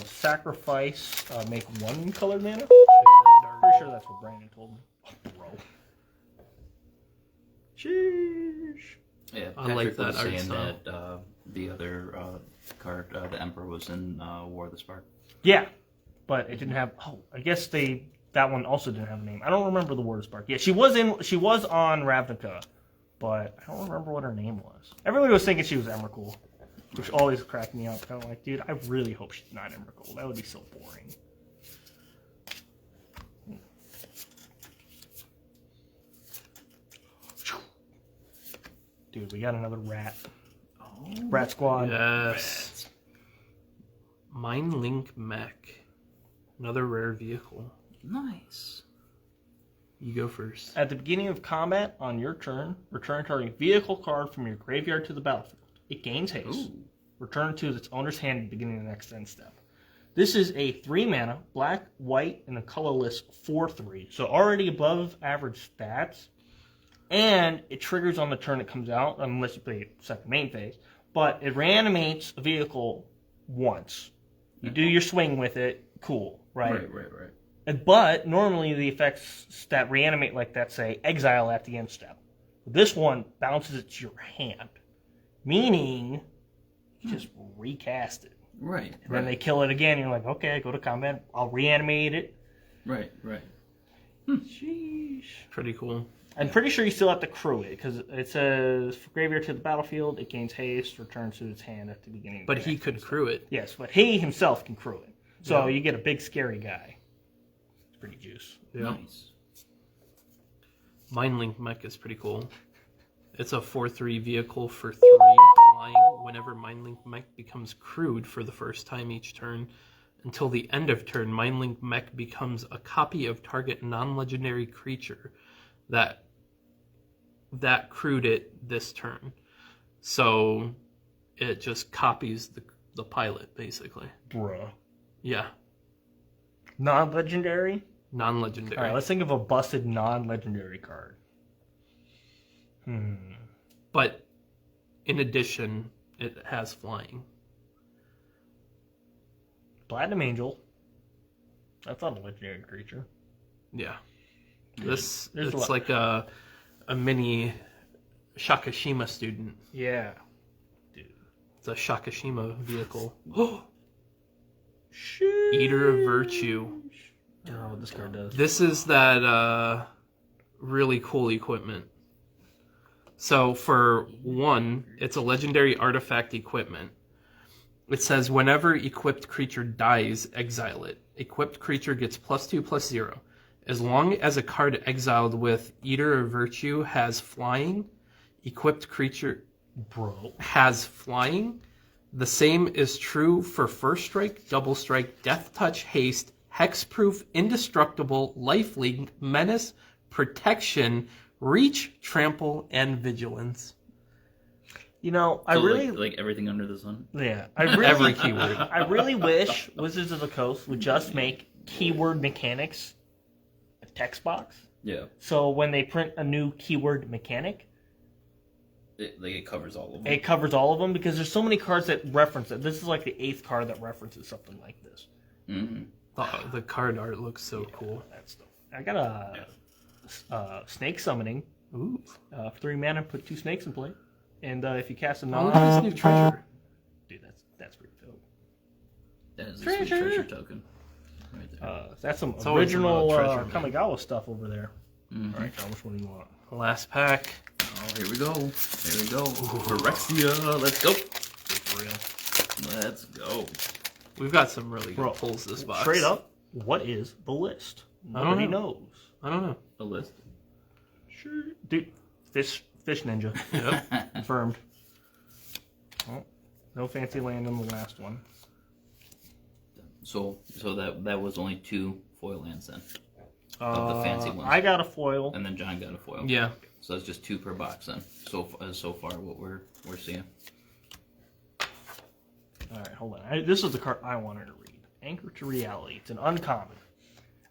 sacrifice, make 1 colored mana. Check that dark. Pretty sure that's what Brandon told me. Oh, bro. Sheesh. Yeah, I like Patrick was that art saying style. that the other card, the Emperor, was in War of the Spark. Yeah, but it didn't have. Oh, I guess that one also didn't have a name. I don't remember the word Spark. Yeah, she was on Ravnica, but I don't remember what her name was. Everybody was thinking she was Emrakul, which always cracked me up. Kind of like, dude, I really hope she's not Emrakul. That would be so boring. Dude, we got another rat. Rat Squad. Yes. Mind Link Mech. Another rare vehicle. Nice. You go first. At the beginning of combat, on your turn, return target vehicle card from your graveyard to the battlefield. It gains haste. Ooh. Return to its owner's hand at the beginning of the next end step. This is a 3-mana, black, white, and a colorless 4/3. So already above average stats. And it triggers on the turn it comes out, unless you play it second main phase. But it reanimates a vehicle once. You do your swing with it, cool, right? Right. But normally the effects that reanimate like that say exile at the end step. This one bounces it to your hand, meaning you just recast it. Right. And then they kill it again. You're like, okay, go to combat. I'll reanimate it. Right. Sheesh. Pretty cool. I'm pretty sure you still have to crew it because it says for graveyard to the battlefield, it gains haste, returns to its hand at the beginning. But he could crew it. Yes, but he himself can crew it. So you get a big scary guy. It's pretty juice. Yeah. Nice. Mind Link Mech is pretty cool. It's a 4/3 vehicle for 3 flying. Whenever Mind Link Mech becomes crewed for the first time each turn, until the end of turn, Mind Link Mech becomes a copy of target non-legendary creature that crewed it this turn. So it just copies the pilot, basically. Bruh. Yeah. Non-legendary? Non-legendary. All right, let's think of a busted non-legendary card. But in addition, it has flying. Platinum Angel. That's not a legendary creature. Yeah. It's There's a lot. like a mini Shakashima student. Yeah. Dude. It's a Shakashima vehicle. Shit. Eater of Virtue. I don't know what this card does. This is that really cool equipment. So for one, it's a legendary artifact equipment. It says whenever equipped creature dies, exile it. Equipped creature gets +2/+0. As long as a card exiled with Eater of Virtue has flying, equipped creature has flying. The same is true for First Strike, Double Strike, Death Touch, Haste, Hexproof, Indestructible, Lifelink, Menace, Protection, Reach, Trample, and Vigilance. You know, I So, really like everything under the sun. yeah. I really Every keyword. I really wish Wizards of the Coast would just make keyword mechanics a text box. Yeah, So when they print a new keyword mechanic, it covers all of them. it covers all of them because there's so many cards that reference it. This is like the 8th card that references something like this. Mm-hmm. The card art looks so cool. That stuff. I got a snake summoning. Ooh. 3 mana, put 2 snakes in play. And if you cast a Oh, non, look at this new treasure. dude, that's pretty dope. That is a sweet treasure token. Right there. That's some It's always original about treasure, man. Kamigawa stuff over there. Mhm. All right, John, which one do you want? Last pack. Oh, here we go. There we go. Phyrexia. Let's go. For real. Let's go. We've got some really good Bro, pulls this box. Straight up, what is the list? I don't Nobody know. knows. I don't know. A list. Sure. Dude, Fish Ninja. Yep. Confirmed. Oh, no fancy land on the last one. So that was only 2 foil lands then, of the fancy ones. I got a foil. And then John got a foil. Yeah. So that's just 2 per box then. So far, what we're seeing. All right, hold on. This is the card I wanted to read. Anchor to Reality. It's an uncommon.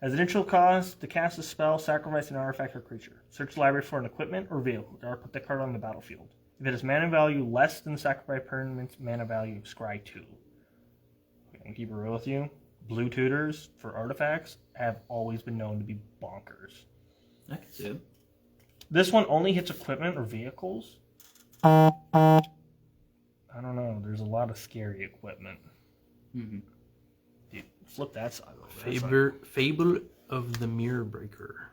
As an initial cost, to cast a spell, sacrifice an artifact or creature. Search the library for an equipment or vehicle, or put the card on the battlefield. If it has mana value less than the sacrifice permanent's mana value, scry 2. And keep it real with you. Blue tutors for artifacts have always been known to be bonkers. I can see it. This one only hits equipment or vehicles. I don't know. There's a lot of scary equipment. Mm-hmm. Dude, flip that side over. Fable of the Mirror Breaker.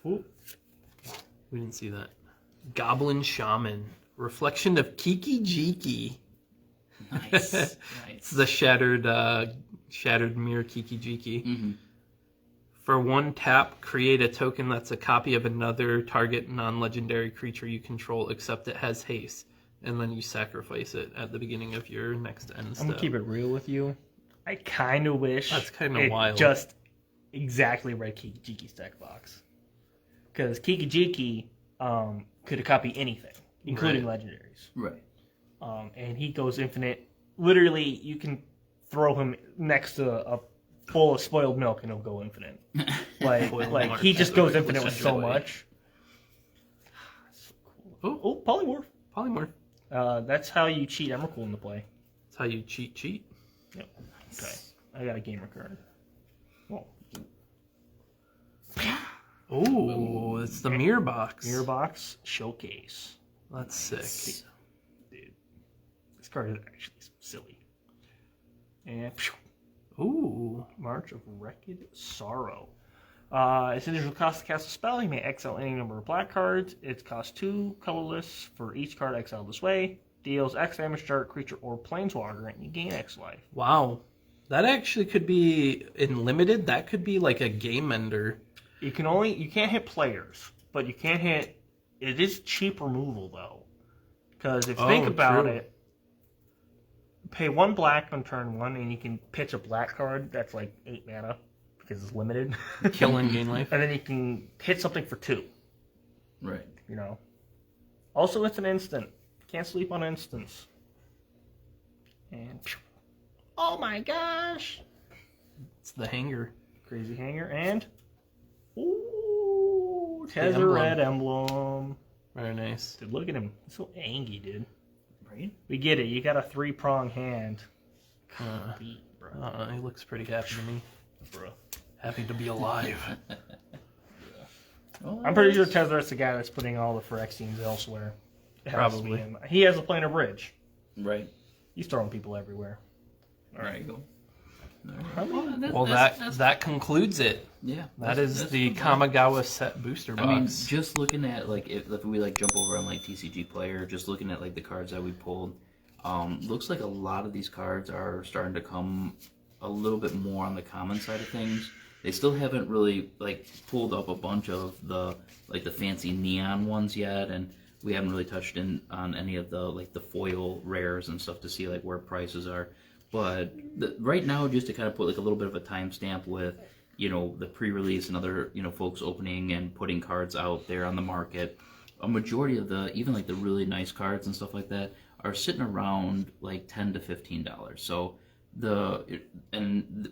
Ooh. We didn't see that. Goblin Shaman. Reflection of Kiki Jiki. Nice. It's Nice. the shattered mirror Kiki Jiki. Mm-hmm. For 1 tap, create a token that's a copy of another target non-legendary creature you control, except it has haste. And then you sacrifice it at the beginning of your next end step. I'm gonna keep it real with you. I kind of wish That's kinda it wild. just exactly read Kiki Jiki's deck box, because Kiki Jiki could copy anything, including legendaries. Right. And he goes infinite. Literally, you can throw him next to a bowl of spoiled milk and he'll go infinite. Like he just goes infinite with so much. So cool. Oh, polymorph. Polymorph. That's how you cheat Emrakul into play. That's how you cheat. Yep. Okay. I got a gamer card. Whoa. Oh, it's the mirror box. Mirror box showcase. That's sick. Dude. This card is actually silly. And Ooh. March of Wrecked Sorrow. Its initial cost to cast a spell. You may exile any number of black cards. It costs 2 colorless for each card exiled this way. Deals X damage to target creature or planeswalker, and you gain X life. Wow. That actually could be in limited. That could be like a game ender. You can't hit players, but you can hit. It is cheap removal though, because if you think about true. it, pay 1 black on turn 1, and you can pitch a black card that's like 8 mana because it's limited. Kill and gain life. And then you can hit something for 2. Right. You know. Also, it's an instant. Can't sleep on instants. And Oh my gosh! It's the hanger. Crazy hanger and ooh, Tezzeret emblem. Very nice. Dude, look at him. He's so angry, dude. Right? We get it. You got a 3-prong hand. Beat, bro. He looks pretty happy to me. Bro. Happy to be alive. I'm pretty sure Tezzeret's the guy that's putting all the Phyrexians elsewhere. It has to be Probably. him. He has a planar bridge. Right. He's throwing people everywhere. All right, go. Well, that concludes it. Yeah. That is the Kamigawa set booster box. I mean, just looking at like if we like jump over on like TCG Player, just looking at like the cards that we pulled, looks like a lot of these cards are starting to come a little bit more on the common side of things. They still haven't really like pulled up a bunch of the like the fancy neon ones yet, and we haven't really touched on any of the like the foil rares and stuff to see like where prices are. But right now, just to kind of put like a little bit of a timestamp with, you know, the pre-release and other, you know, folks opening and putting cards out there on the market, a majority of the, even like the really nice cards and stuff like that, are sitting around like $10 to $15. So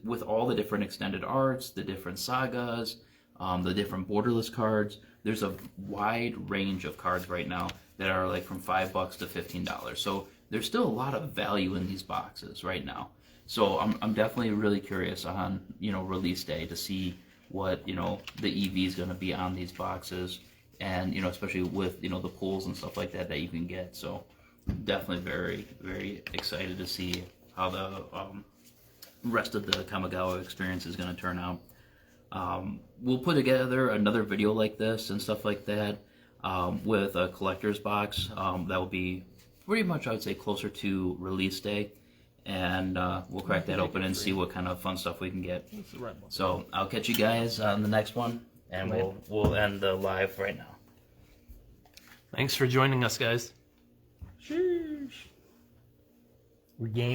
with all the different extended arts, the different sagas, the different borderless cards, there's a wide range of cards right now that are like from $5 to $15. So there's still a lot of value in these boxes right now. So I'm definitely really curious on, you know, release day to see what, you know, the EV is going to be on these boxes, and, you know, especially with, you know, the pulls and stuff like that that you can get. So definitely very, very excited to see how the rest of the Kamigawa experience is going to turn out. We'll put together another video like this and stuff like that with a collector's box that will be pretty much, I would say, closer to release day, and we'll crack that open and see what kind of fun stuff we can get. So I'll catch you guys on the next one, and we'll end the live right now. Thanks for joining us, guys. Sheesh. We're game.